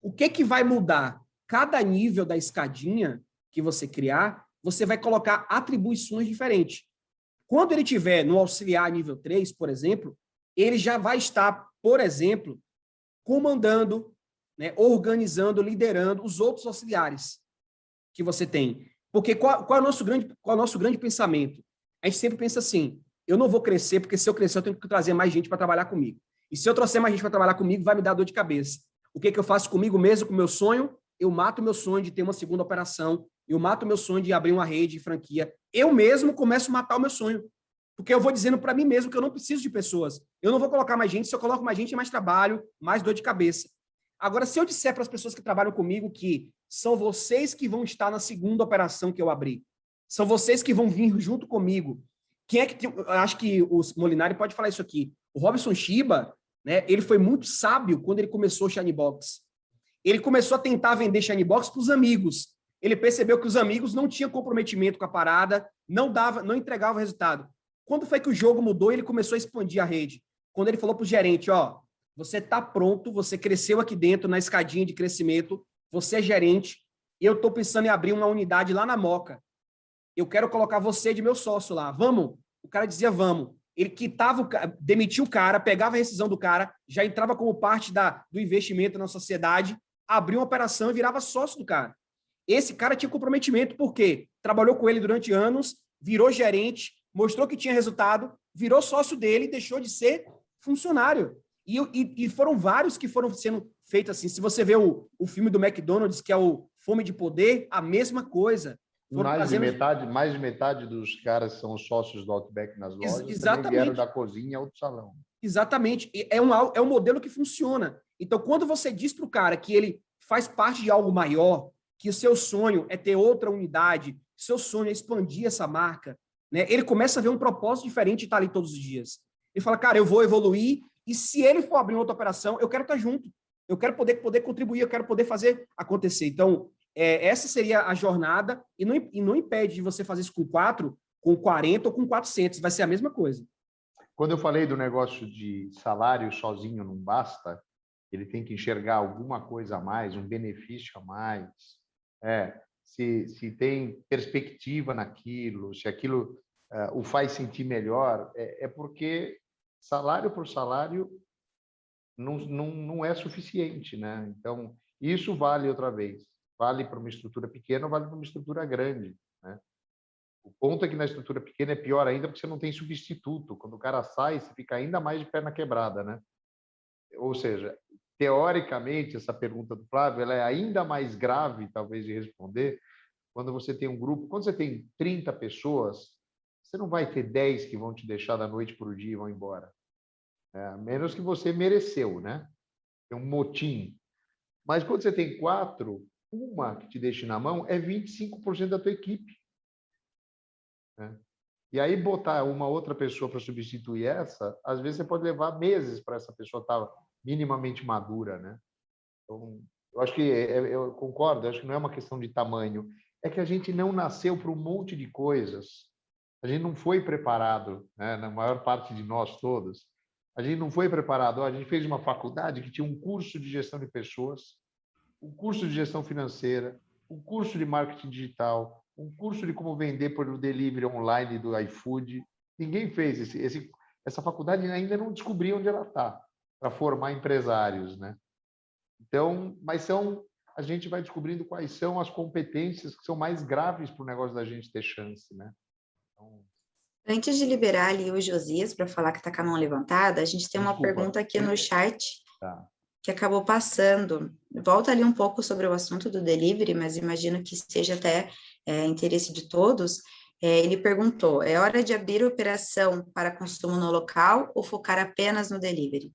O que vai mudar? Cada nível da escadinha que você criar, você vai colocar atribuições diferentes. Quando ele estiver no auxiliar nível 3, por exemplo, ele já vai estar, por exemplo, comandando, né, organizando, liderando os outros auxiliares que você tem. Porque qual é o nosso grande pensamento? A gente sempre pensa assim, eu não vou crescer, porque se eu crescer, eu tenho que trazer mais gente para trabalhar comigo. E se eu trouxer mais gente para trabalhar comigo, vai me dar dor de cabeça. O que eu faço comigo mesmo, com o meu sonho? Eu mato o meu sonho de ter uma segunda operação, eu mato o meu sonho de abrir uma rede de franquia. Eu mesmo começo a matar o meu sonho. Porque eu vou dizendo para mim mesmo que eu não preciso de pessoas. Eu não vou colocar mais gente, se eu coloco mais gente, é mais trabalho, mais dor de cabeça. Agora, se eu disser para as pessoas que trabalham comigo que são vocês que vão estar na segunda operação que eu abrir, são vocês que vão vir junto comigo. Quem é que tem, eu acho que o Molinari pode falar isso aqui. O Robson Shiba, né, ele foi muito sábio quando ele começou o Shine Box. Ele começou a tentar vender Shine Box para os amigos. Ele percebeu que os amigos não tinham comprometimento com a parada, não entregava resultado. Quando foi que o jogo mudou, ele começou a expandir a rede. Quando ele falou para o gerente, ó, você está pronto, você cresceu aqui dentro na escadinha de crescimento, você é gerente, eu estou pensando em abrir uma unidade lá na Moca. Eu quero colocar você de meu sócio lá. Vamos? O cara dizia, vamos. Ele quitava, demitia o cara, pegava a rescisão do cara, já entrava como parte do investimento na sociedade, abria uma operação e virava sócio do cara. Esse cara tinha comprometimento porque trabalhou com ele durante anos, virou gerente, mostrou que tinha resultado, virou sócio dele e deixou de ser funcionário. E foram vários que foram sendo feitos assim. Se você vê o filme do McDonald's, que é o Fome de Poder, a mesma coisa. Mais de metade dos caras são sócios do Outback nas lojas. Exatamente. Vieram da cozinha ao salão. Exatamente. É um modelo que funciona. Então, quando você diz para o cara que ele faz parte de algo maior, que o seu sonho é ter outra unidade, seu sonho é expandir essa marca, né? Ele começa a ver um propósito diferente de estar ali todos os dias. Ele fala, cara, eu vou evoluir, e se ele for abrir outra operação, eu quero estar junto. Eu quero poder contribuir, eu quero poder fazer acontecer. Então, essa seria a jornada, e não impede de você fazer isso com 4, com 40 ou com 400, vai ser a mesma coisa. quando eu falei do negócio de salário sozinho não basta, ele tem que enxergar alguma coisa a mais, um benefício a mais, se tem perspectiva naquilo, se aquilo o faz sentir melhor, porque salário por salário não é suficiente, né? Então, isso vale outra vez. Vale para uma estrutura pequena, vale para uma estrutura grande, né? O ponto é que na estrutura pequena é pior ainda porque você não tem substituto. Quando o cara sai, você fica ainda mais de perna quebrada, né? Ou seja, teoricamente, essa pergunta do Flávio ela é ainda mais grave, talvez, de responder, quando você tem um grupo. Quando você tem 30 pessoas, você não vai ter 10 que vão te deixar da noite para o dia e vão embora. A menos que você mereceu, né? Tem um motim. Mas quando você tem 4, uma que te deixe na mão é 25% da tua equipe, né? E aí botar uma outra pessoa para substituir essa, às vezes você pode levar meses para essa pessoa estar minimamente madura, né? Então, eu acho que eu concordo, eu acho que não é uma questão de tamanho, é que a gente não nasceu para um monte de coisas. A gente não foi preparado, né? Na maior parte de nós todos, a gente não foi preparado. A gente fez uma faculdade que tinha um curso de gestão de pessoas, um curso de gestão financeira, um curso de marketing digital, um curso de como vender por delivery online do iFood. Ninguém fez essa faculdade ainda não descobriu onde ela está para formar empresários, né? Então, a gente vai descobrindo quais são as competências que são mais graves para o negócio da gente ter chance, né? Então, Antes de liberar ali o Josias para falar que está com a mão levantada, a gente tem uma pergunta aqui no chat tá. que acabou passando. Volta ali um pouco sobre o assunto do delivery, mas imagino que seja até interesse de todos. Ele perguntou, é hora de abrir operação para consumo no local ou focar apenas no delivery?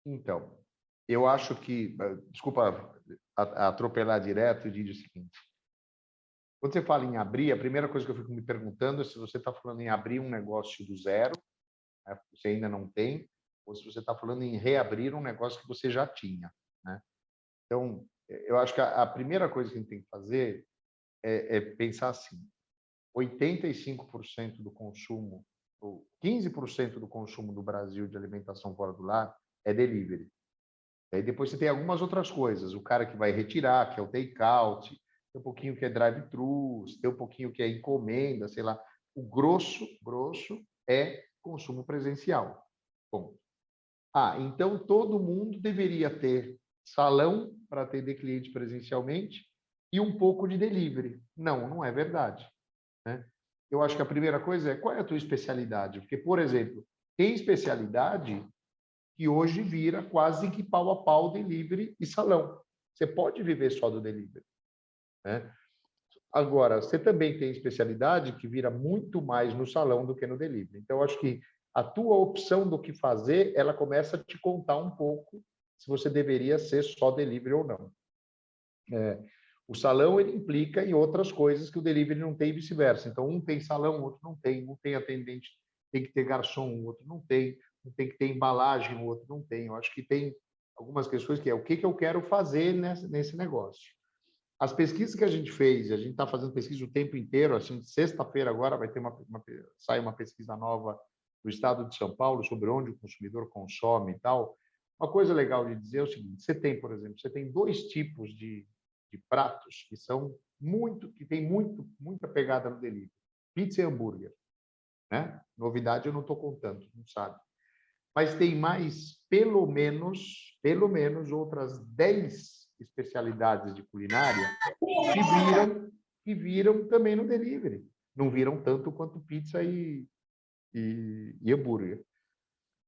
Então, eu acho que... Desculpa atropelar direto e dizer o seguinte. Quando você fala em abrir, a primeira coisa que eu fico me perguntando é se você está falando em abrir um negócio do zero, né, que você ainda não tem, ou se você está falando em reabrir um negócio que você já tinha, né? Então, eu acho que a primeira coisa que a gente tem que fazer é pensar assim: 85% do consumo, ou 15% do consumo do Brasil de alimentação fora do lar é delivery. Aí depois você tem algumas outras coisas, o cara que vai retirar, que é o take-out, tem um pouquinho que é drive-thru, tem um pouquinho que é encomenda, sei lá. O grosso é consumo presencial. Bom. Então todo mundo deveria ter salão para atender cliente presencialmente e um pouco de delivery. Não é verdade, né? Eu acho que a primeira coisa é qual é a tua especialidade? Porque, por exemplo, tem especialidade que hoje vira quase que pau a pau delivery e salão. Você pode viver só do delivery, né? Agora, você também tem especialidade que vira muito mais no salão do que no delivery. Então, eu acho que a tua opção do que fazer, ela começa a te contar um pouco se você deveria ser só delivery ou não. O salão, ele implica em outras coisas que o delivery não tem e vice-versa. Então, um tem salão, o outro não tem. Um tem atendente, tem que ter garçom, o outro não tem. Um tem que ter embalagem, o outro não tem. Eu acho que tem algumas questões que é o que eu quero fazer nesse negócio. As pesquisas que a gente fez, a gente está fazendo pesquisa o tempo inteiro, assim, sexta-feira agora vai ter sai uma pesquisa nova do estado de São Paulo sobre onde o consumidor consome e tal. Uma coisa legal de dizer é o seguinte: você tem, por exemplo, você tem 2 tipos de pratos que são que tem muita pegada no delivery: pizza e hambúrguer, né? Novidade eu não estou contando, não sabe. Mas tem mais, pelo menos outras 10 especialidades de culinária que viram também no delivery. Não viram tanto quanto pizza e hambúrguer.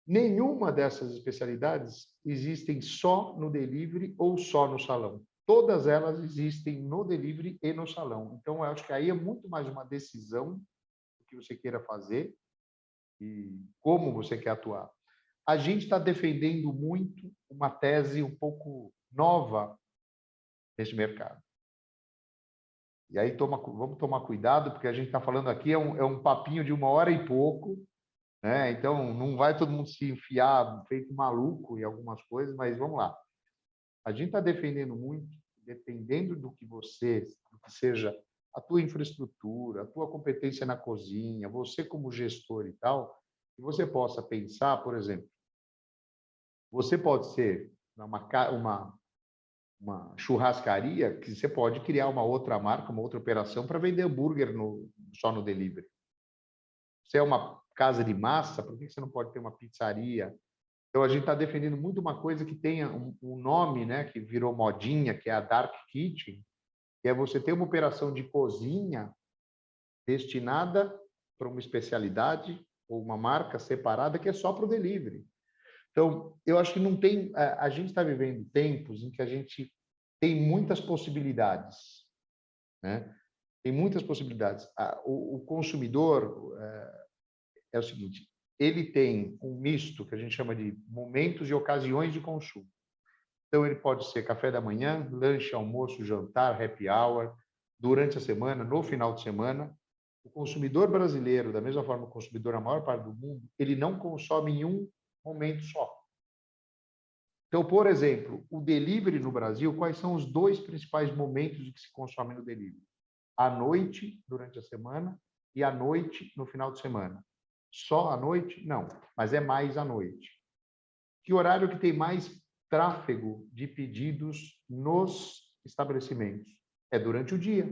Nenhuma dessas especialidades existem só no delivery ou só no salão. Todas elas existem no delivery e no salão. Então, eu acho que aí é muito mais uma decisão do que você queira fazer e como você quer atuar. A gente está defendendo muito uma tese um pouco nova nesse mercado. E aí vamos tomar cuidado, porque a gente está falando aqui, é um papinho de 1 hora e pouco, né? Então, não vai todo mundo se enfiar feito maluco em algumas coisas, mas vamos lá. A gente está defendendo muito, dependendo do que seja a tua infraestrutura, a tua competência na cozinha, você como gestor e tal, que você possa pensar, por exemplo, você pode ser uma churrascaria que você pode criar uma outra marca, uma outra operação para vender hambúrguer só no delivery. Você é uma casa de massa, por que você não pode ter uma pizzaria? Então, a gente está defendendo muito uma coisa que tenha um nome, né, que virou modinha, que é a Dark Kitchen, que é você ter uma operação de cozinha destinada para uma especialidade ou uma marca separada que é só para o delivery. Então, eu acho que não tem... A gente está vivendo tempos em que a gente tem muitas possibilidades, né? Tem muitas possibilidades. O consumidor é o seguinte, ele tem um misto que a gente chama de momentos e ocasiões de consumo. Então, ele pode ser café da manhã, lanche, almoço, jantar, happy hour, durante a semana, no final de semana. O consumidor brasileiro, da mesma forma que o consumidor na maior parte do mundo, ele não consome em um momento só. Então, por exemplo, o delivery no Brasil, quais são os 2 principais momentos em que se consome no delivery? À noite, durante a semana, e à noite, no final de semana. Só à noite? Não, mas é mais à noite. Que horário que tem mais tráfego de pedidos nos estabelecimentos? É durante o dia,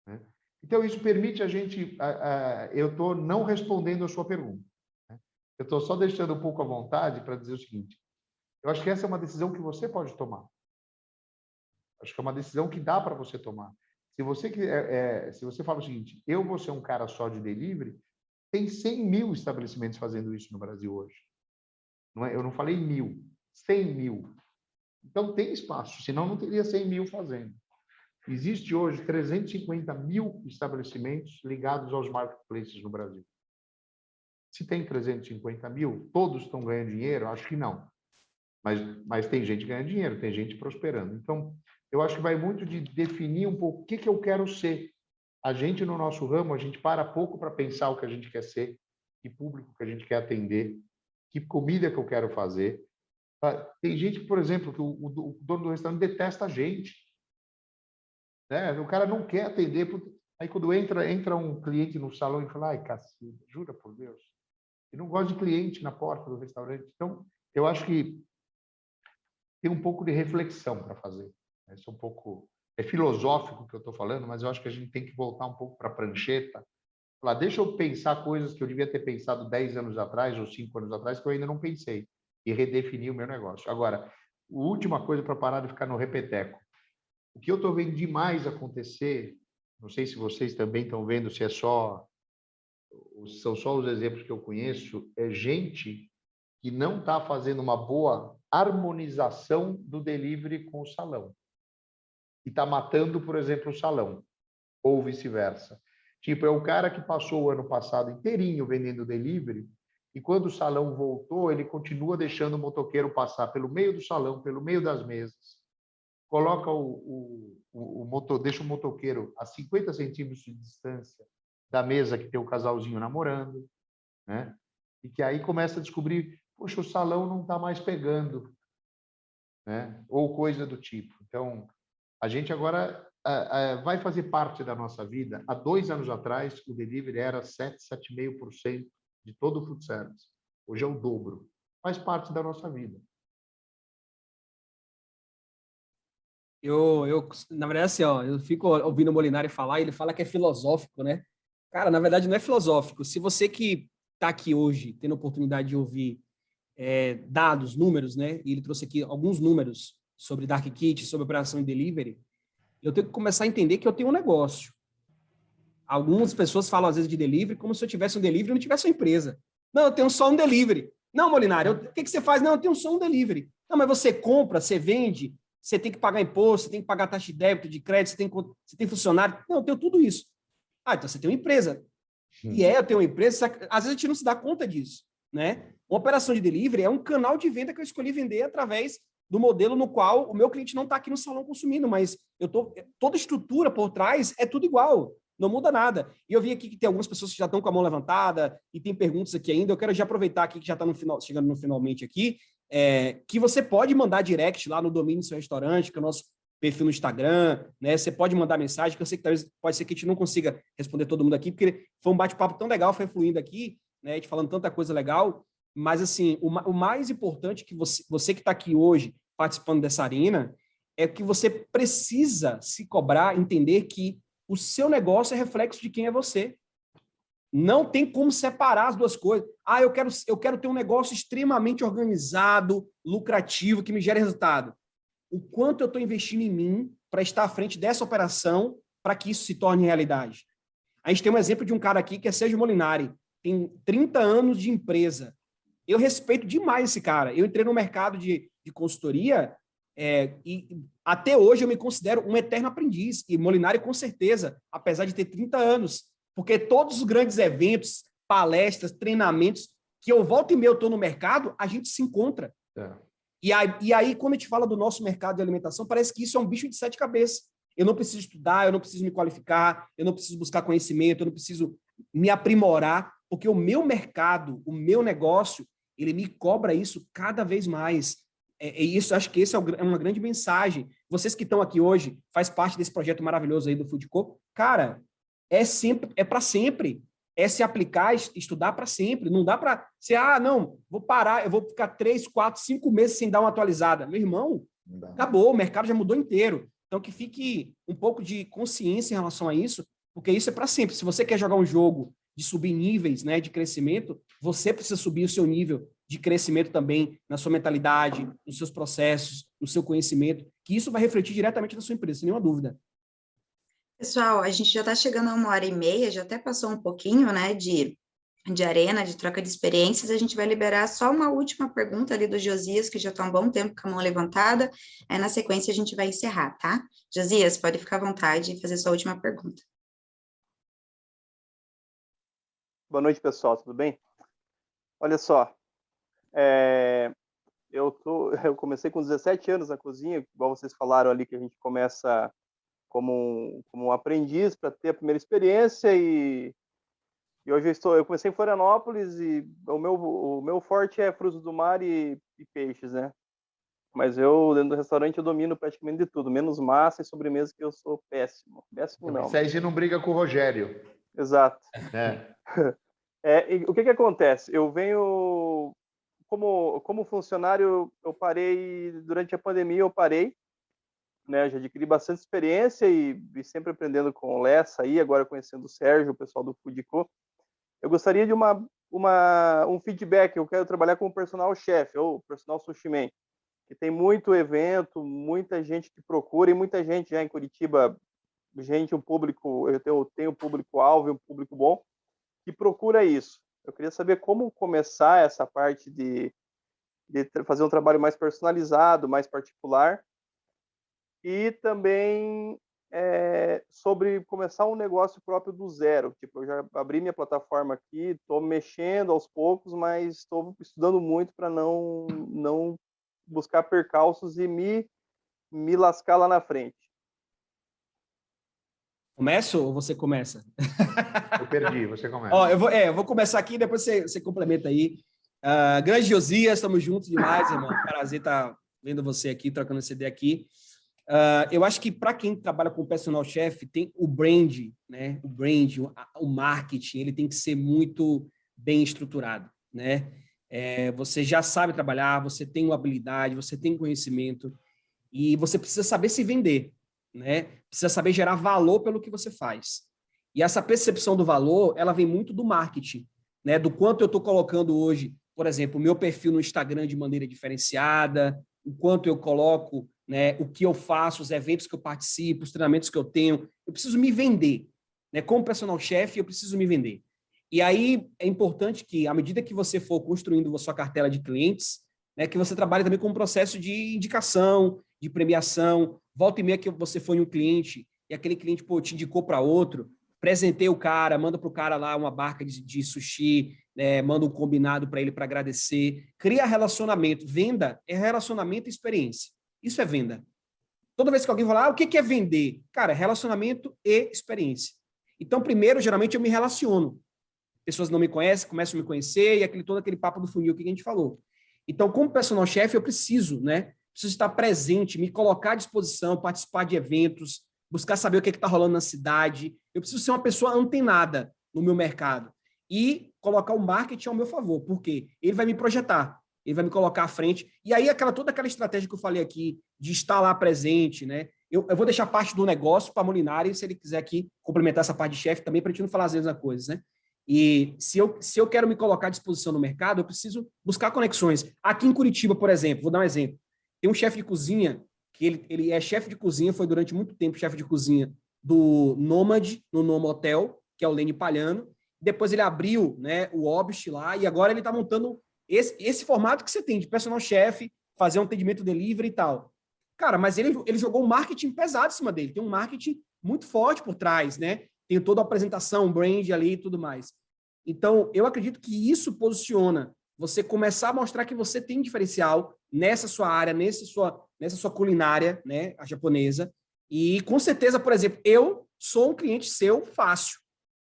né? Então, isso permite a gente... eu estou não respondendo a sua pergunta, né? Eu estou só deixando um pouco à vontade para dizer o seguinte, eu acho que essa é uma decisão que você pode tomar. Acho que é uma decisão que dá para você tomar. Se você fala o seguinte, eu vou ser um cara só de delivery, tem 100 mil estabelecimentos fazendo isso no Brasil hoje. Não é? Eu não falei 1.000, 100 mil. Então, tem espaço, senão não teria 100 mil fazendo. Existe hoje 350 mil estabelecimentos ligados aos marketplaces no Brasil. Se tem 350 mil, todos estão ganhando dinheiro? Acho que não. Mas tem gente ganhando dinheiro, tem gente prosperando. Então, eu acho que vai muito de definir um pouco o que eu quero ser. A gente, no nosso ramo, a gente para pouco para pensar o que a gente quer ser, que público que a gente quer atender, que comida que eu quero fazer. Tem gente que, por exemplo, que o dono do restaurante detesta a gente, né? O cara não quer atender. Aí, quando entra um cliente no salão e fala, ai, cacete, jura por Deus, ele não gosta de cliente na porta do restaurante. Então, eu acho que tem um pouco de reflexão para fazer. Isso é filosófico que eu estou falando, mas eu acho que a gente tem que voltar um pouco para a prancheta. Falar, deixa eu pensar coisas que eu devia ter pensado 10 anos atrás ou 5 anos atrás que eu ainda não pensei e redefinir o meu negócio. Agora, a última coisa para parar de ficar no repeteco. O que eu estou vendo demais acontecer, não sei se vocês também estão vendo, se são só os exemplos que eu conheço, é gente que não está fazendo uma boa harmonização do delivery com o salão. E está matando, por exemplo, o salão, ou vice-versa. Tipo, é o cara que passou o ano passado inteirinho vendendo delivery, e quando o salão voltou, ele continua deixando o motoqueiro passar pelo meio do salão, pelo meio das mesas, coloca deixa o motoqueiro a 50 centímetros de distância da mesa que tem o casalzinho namorando, né? E que aí começa a descobrir, poxa, o salão não está mais pegando, né? Ou coisa do tipo. Então, a gente agora vai fazer parte da nossa vida. Há 2 anos atrás, o delivery era 7,5% de todo o food service. Hoje é o dobro. Faz parte da nossa vida. Na verdade, assim, ó, eu fico ouvindo o Molinari falar e ele fala que é filosófico, né? Cara, na verdade, não é filosófico. Se você que está aqui hoje, tendo a oportunidade de ouvir dados, números, né? E ele trouxe aqui alguns números sobre Dark Kitchen, sobre operação em delivery, eu tenho que começar a entender que eu tenho um negócio. Algumas pessoas falam, às vezes, de delivery como se eu tivesse um delivery e não tivesse uma empresa. Não, eu tenho só um delivery. Não, Molinari, o que você faz? Não, eu tenho só um delivery. Não, mas você compra, você vende, você tem que pagar imposto, você tem que pagar taxa de débito, de crédito, você tem funcionário. Não, eu tenho tudo isso. Ah, então você tem uma empresa. E eu tenho uma empresa, às vezes a gente não se dá conta disso, né? Uma operação de delivery é um canal de venda que eu escolhi vender através do modelo no qual o meu cliente não está aqui no salão consumindo, mas toda a estrutura por trás é tudo igual, não muda nada. E eu vi aqui que tem algumas pessoas que já estão com a mão levantada e tem perguntas aqui ainda. Eu quero já aproveitar aqui que já está chegando no finalmente aqui, que você pode mandar direct lá no domínio do seu restaurante, que o nosso perfil no Instagram, né? Você pode mandar mensagem, que eu sei que talvez pode ser que a gente não consiga responder todo mundo aqui, porque foi um bate-papo tão legal, foi fluindo aqui, né? A gente falando tanta coisa legal, mas assim, o mais importante que você que está aqui hoje participando dessa arena é que você precisa se cobrar, entender que o seu negócio é reflexo de quem é você. Não tem como separar as duas coisas. Ah, eu quero ter um negócio extremamente organizado, lucrativo, que me gere resultado. O quanto eu estou investindo em mim para estar à frente dessa operação para que isso se torne realidade. A gente tem um exemplo de um cara aqui que é Sérgio Molinari, tem 30 anos de empresa. Eu respeito demais esse cara. Eu entrei no mercado de consultoria e até hoje eu me considero um eterno aprendiz. E Molinari, com certeza, apesar de ter 30 anos, porque todos os grandes eventos, palestras, treinamentos, que eu volto e meia eu estou no mercado, a gente se encontra. E aí, quando a gente fala do nosso mercado de alimentação, parece que isso é um bicho de 7 cabeças. Eu não preciso estudar, eu não preciso me qualificar, eu não preciso buscar conhecimento, eu não preciso me aprimorar, porque o meu mercado, o meu negócio, ele me cobra isso cada vez mais. Isso, acho que esse é uma grande mensagem. Vocês que estão aqui hoje, faz parte desse projeto maravilhoso aí do Food Co. Cara, é para sempre. É se aplicar, estudar para sempre. Não dá para ser, não, vou parar, eu vou ficar 3, 4, 5 meses sem dar uma atualizada. Meu irmão, acabou, o mercado já mudou inteiro. Então, que fique um pouco de consciência em relação a isso, porque isso é para sempre. Se você quer jogar um jogo de subir níveis, né, de crescimento, você precisa subir o seu nível de crescimento também na sua mentalidade, nos seus processos, no seu conhecimento, que isso vai refletir diretamente na sua empresa, sem nenhuma dúvida. Pessoal, a gente já está chegando a 1h30, já até passou um pouquinho, né, de arena, de troca de experiências. A gente vai liberar só uma última pergunta ali do Josias, que já está há um bom tempo com a mão levantada. Aí, na sequência, a gente vai encerrar, tá? Josias, pode ficar à vontade e fazer sua última pergunta. Boa noite, pessoal, tudo bem? Olha só, eu comecei com 17 anos na cozinha, igual vocês falaram ali, que a gente começa como um aprendiz para ter a primeira experiência, e hoje eu comecei em Florianópolis, e o meu forte é frutos do mar e peixes, né? Mas dentro do restaurante, eu domino praticamente de tudo, menos massa e sobremesa, que eu sou péssimo. Péssimo não. Você não briga com o Rogério. Exato. E o que acontece? Eu venho como funcionário, eu parei durante a pandemia, né? Já adquiri bastante experiência e sempre aprendendo com o Lessa aí, agora conhecendo o Sérgio, o pessoal do Food Co. Eu gostaria de um feedback. Eu quero trabalhar como personal chef ou personal sushi man, que tem muito evento, muita gente que procura, e muita gente já em Curitiba, um público, eu tenho um público-alvo, um público bom, que procura isso. Eu queria saber como começar essa parte de fazer um trabalho mais personalizado, mais particular, e também sobre começar um negócio próprio do zero. Tipo, eu já abri minha plataforma aqui, estou mexendo aos poucos, mas estou estudando muito para não buscar percalços e me lascar lá na frente. Começo ou você começa? Eu perdi, você começa. Eu vou começar aqui, depois você complementa aí. Grande Josias, estamos juntos demais, irmão. Prazer estar vendo você aqui, trocando essa ideia aqui. Eu acho que para quem trabalha com personal chef, tem o brand, né? O marketing, ele tem que ser muito bem estruturado, né? Você já sabe trabalhar, você tem uma habilidade, você tem conhecimento, e você precisa saber se vender, né? Precisa saber gerar valor pelo que você faz. E essa percepção do valor, ela vem muito do marketing, né? Do quanto eu estou colocando hoje, por exemplo, o meu perfil no Instagram de maneira diferenciada, o quanto eu coloco, né, o que eu faço, os eventos que eu participo, os treinamentos que eu tenho. Eu preciso me vender, né? Como personal chef, eu preciso me vender. E aí é importante que, à medida que você for construindo a sua cartela de clientes, né, que você trabalhe também com um processo de indicação, de premiação. Volta e meia que você foi em um cliente e aquele cliente te indicou para outro, presenteia o cara, manda para o cara lá uma barca de sushi, né, manda um combinado para ele para agradecer. Cria relacionamento. Venda é relacionamento e experiência. Isso é venda. Toda vez que alguém fala, o que é vender? Cara, relacionamento e experiência. Então, primeiro, geralmente, eu me relaciono. Pessoas não me conhecem, começam a me conhecer, e todo aquele papo do funil que a gente falou. Então, como personal chef, eu preciso, né, preciso estar presente, me colocar à disposição, participar de eventos, buscar saber o que está rolando na cidade. Eu preciso ser uma pessoa antenada no meu mercado e colocar o marketing ao meu favor, porque ele vai me projetar, ele vai me colocar à frente. E aí, toda aquela estratégia que eu falei aqui, de estar lá presente, né? Eu vou deixar parte do negócio para a Molinari, se ele quiser aqui complementar essa parte de chefe também, para a gente não falar as mesmas coisas, né? E se eu quero me colocar à disposição no mercado, eu preciso buscar conexões. Aqui em Curitiba, por exemplo, vou dar um exemplo. Tem um chefe de cozinha, que ele é chefe de cozinha, foi durante muito tempo chefe de cozinha do Nômade, no Noma Hotel, que é o Lene Palhano. Depois ele abriu, né, o Obst lá, e agora ele está montando esse formato que você tem, de personal chef, fazer um atendimento delivery e tal. Cara, mas ele jogou um marketing pesado em cima dele, tem um marketing muito forte por trás, né? Tem toda a apresentação, brand ali e tudo mais. Então, eu acredito que isso posiciona você começar a mostrar que você tem diferencial nessa sua área, nessa sua culinária, né, a japonesa. E, com certeza, por exemplo, eu sou um cliente seu fácil,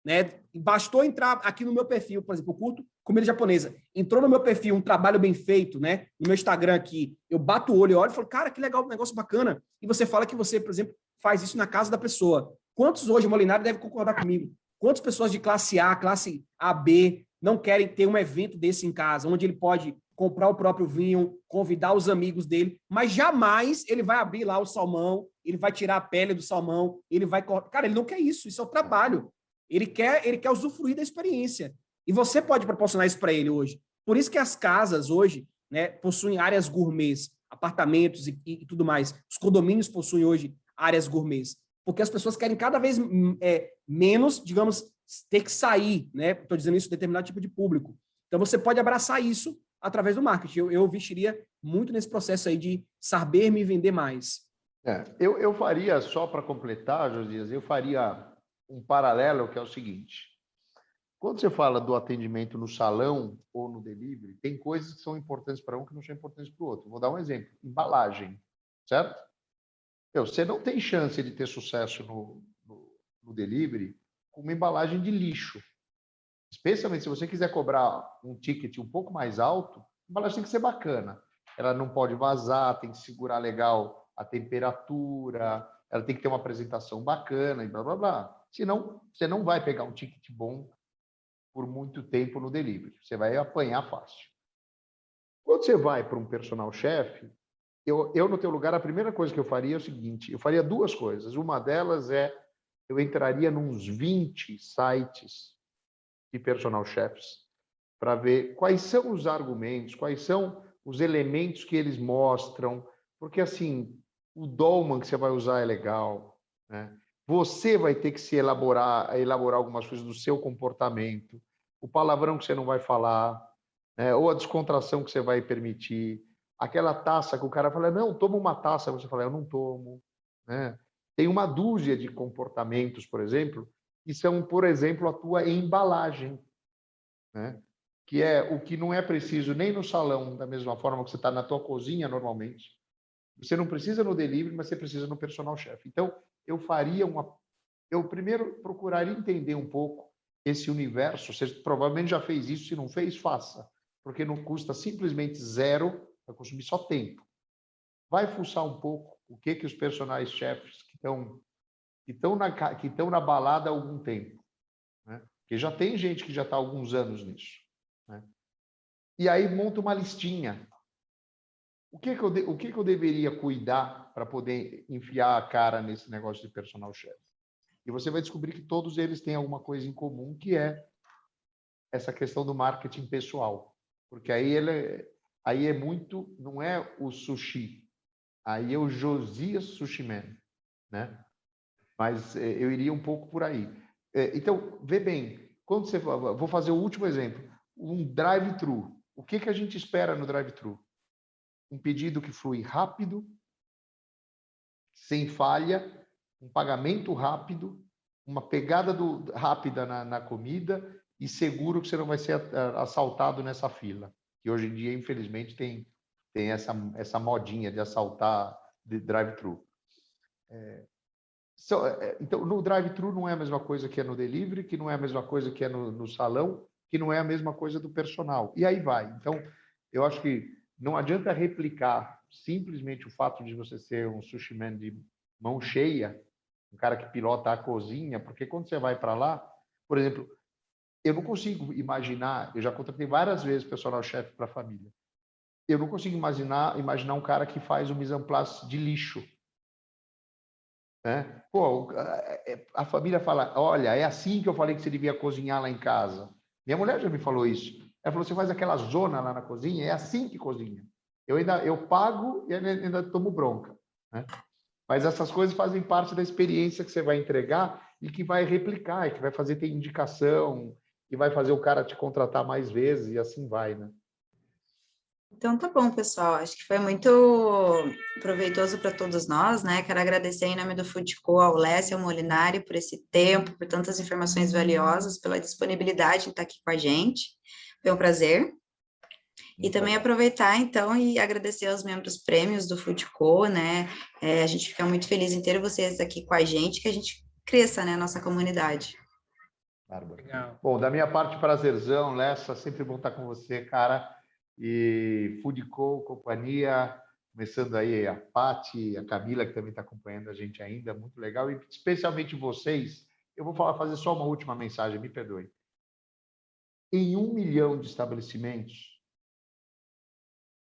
né? Bastou entrar aqui no meu perfil, por exemplo, eu curto comida japonesa. Entrou no meu perfil um trabalho bem feito, né? No meu Instagram aqui, eu bato o olho e olho e falo, cara, que legal, um negócio bacana. E você fala que você, por exemplo, faz isso na casa da pessoa. Quantos hoje, Molinari deve concordar comigo? Quantas pessoas de classe A, classe AB, não querem ter um evento desse em casa, onde ele pode comprar o próprio vinho, convidar os amigos dele, mas jamais ele vai abrir lá o salmão, ele vai tirar a pele do salmão, ele vai... Cara, ele não quer isso é o trabalho. Ele quer usufruir da experiência. E você pode proporcionar isso para ele hoje. Por isso que as casas hoje, né, possuem áreas gourmets, apartamentos e tudo mais. Os condomínios possuem hoje áreas gourmets. Porque as pessoas querem cada vez menos, digamos, ter que sair, né? Estou dizendo isso, determinado tipo de público. Então, você pode abraçar isso através do marketing. Eu investiria muito nesse processo aí de saber me vender mais. Eu faria, só para completar, Josias, eu faria um paralelo que é o seguinte. Quando você fala do atendimento no salão ou no delivery, tem coisas que são importantes para um que não são importantes para o outro. Vou dar um exemplo. Embalagem, certo? Você não tem chance de ter sucesso no delivery com uma embalagem de lixo. Especialmente se você quiser cobrar um ticket um pouco mais alto, a embalagem tem que ser bacana. Ela não pode vazar, tem que segurar legal a temperatura, ela tem que ter uma apresentação bacana e blá, blá, blá. Senão, você não vai pegar um ticket bom por muito tempo no delivery. Você vai apanhar fácil. Quando você vai para um personal chef, eu, no teu lugar, a primeira coisa que eu faria é o seguinte, eu faria duas coisas. Uma delas é, eu entraria nos 20 sites de personal chefs para ver quais são os argumentos, quais são os elementos que eles mostram, porque, assim, o dolman que você vai usar é legal, né? Você vai ter que se elaborar algumas coisas do seu comportamento, o palavrão que você não vai falar, né? Ou a descontração que você vai permitir, aquela taça que o cara fala, não, toma uma taça, você fala, eu não tomo, né? Tem uma dúzia de comportamentos, por exemplo, que são, por exemplo, a tua embalagem, né? Que é o que não é preciso nem no salão, da mesma forma que você está na tua cozinha normalmente. Você não precisa no delivery, mas você precisa no personal chef. Então, eu primeiro procuraria entender um pouco esse universo. Você provavelmente já fez isso, se não fez, faça. Porque não custa simplesmente zero, vai consumir só tempo. Vai fuçar um pouco o que os personagens chefs que estão na balada há algum tempo, né? Porque já tem gente que já está há alguns anos nisso, né? E aí monta uma listinha. O que eu deveria cuidar para poder enfiar a cara nesse negócio de personal chef? E você vai descobrir que todos eles têm alguma coisa em comum, que é essa questão do marketing pessoal. Porque aí é muito, não é o sushi, aí é o Josias Sushi Man, né? Mas eu iria um pouco por aí. Então, vê bem, quando você vou fazer o último exemplo, um drive-thru. O que a gente espera no drive-thru? Um pedido que flui rápido, sem falha, um pagamento rápido, uma pegada rápida na comida e seguro que você não vai ser assaltado nessa fila. Que hoje em dia, infelizmente, tem essa modinha de assaltar de drive-thru. Então, no drive-thru não é a mesma coisa que é no delivery, que não é a mesma coisa que é no salão, que não é a mesma coisa do personal. E aí vai. Então, eu acho que não adianta replicar simplesmente o fato de você ser um sushi man de mão cheia, um cara que pilota a cozinha, porque quando você vai para lá, por exemplo, eu não consigo imaginar, eu já contratei várias vezes personal chef para a família, eu não consigo imaginar um cara que faz o mise en place de lixo. Né? Pô, a família fala, olha, é assim que eu falei que você devia cozinhar lá em casa. Minha mulher já me falou isso. Ela falou, você faz aquela zona lá na cozinha, é assim que cozinha. Eu pago e ainda tomo bronca. Né? Mas essas coisas fazem parte da experiência que você vai entregar e que vai replicar, e que vai fazer ter indicação, e vai fazer o cara te contratar mais vezes, e assim vai, né? Então tá bom, pessoal. Acho que foi muito proveitoso para todos nós, né? Quero agradecer em nome do Foodco ao Lécio e ao Molinari por esse tempo, por tantas informações valiosas, pela disponibilidade de estar aqui com a gente. Foi um prazer. E também aproveitar, então, e agradecer aos membros prêmios do Foodco, né? A gente fica muito feliz em ter vocês aqui com a gente, que a gente cresça, né, a nossa comunidade. Bárbara. Legal. Bom, da minha parte, prazerzão, Lessa, sempre bom estar com você, cara. E Foodco, companhia, começando aí a Paty, a Camila, que também está acompanhando a gente ainda, muito legal. E especialmente vocês, eu vou fazer só uma última mensagem, me perdoe. Em 1 milhão de estabelecimentos,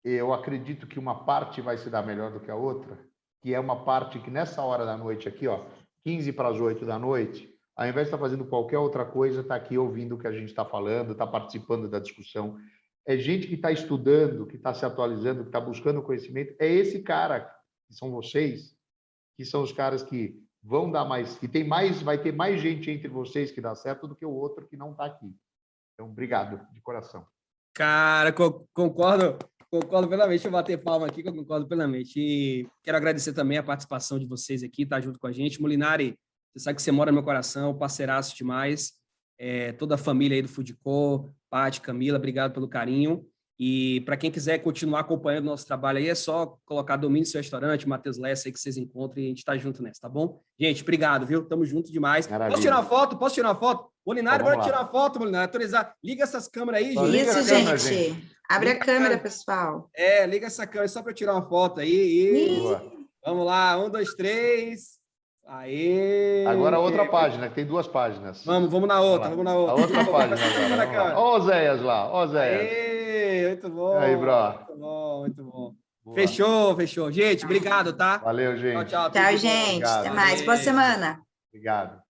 eu acredito que uma parte vai se dar melhor do que a outra, que é uma parte que nessa hora da noite aqui, ó, 15 para as 8 da noite, ao invés de estar fazendo qualquer outra coisa, está aqui ouvindo o que a gente está falando, está participando da discussão. É gente que está estudando, que está se atualizando, que está buscando conhecimento. É esse cara, que são vocês, que são os caras que vão dar mais, que tem mais, vai ter mais gente entre vocês que dá certo do que o outro que não está aqui. Então, obrigado, de coração. Cara, concordo plenamente. Deixa eu bater palma aqui, que eu concordo plenamente. E quero agradecer também a participação de vocês aqui, tá junto com a gente. Molinari, você sabe que você mora no meu coração, parceiraço demais. Toda a família aí do Foodco, Paty, Camila, obrigado pelo carinho. E para quem quiser continuar acompanhando o nosso trabalho aí, é só colocar Domínio Seu Restaurante, Matheus Lessa aí que vocês encontram e a gente tá junto nessa, tá bom? Gente, obrigado, viu? Tamo junto demais. Maravilha. Posso tirar uma foto? Posso tirar uma foto? Molinari, Então, bora tirar uma foto, Molinari, atualizar. Liga essas câmeras aí, Só gente. liga Isso, a câmera, gente. Abre a câmera, pessoal. Liga essa câmera só para eu tirar uma foto aí. Boa. Vamos lá, 1, 2, 3. Aê! Agora a outra página, que tem 2 páginas. Vamos na outra, A vamos na outra. outra página agora. Vamos lá. Ó o Zéias lá, ó o Zéias. Aê, muito bom. Aí, bro. Muito bom, muito bom. Boa. Fechou. Gente, obrigado, tá? Valeu, gente. Tchau. Tchau, gente. Até mais. Boa semana. Obrigado.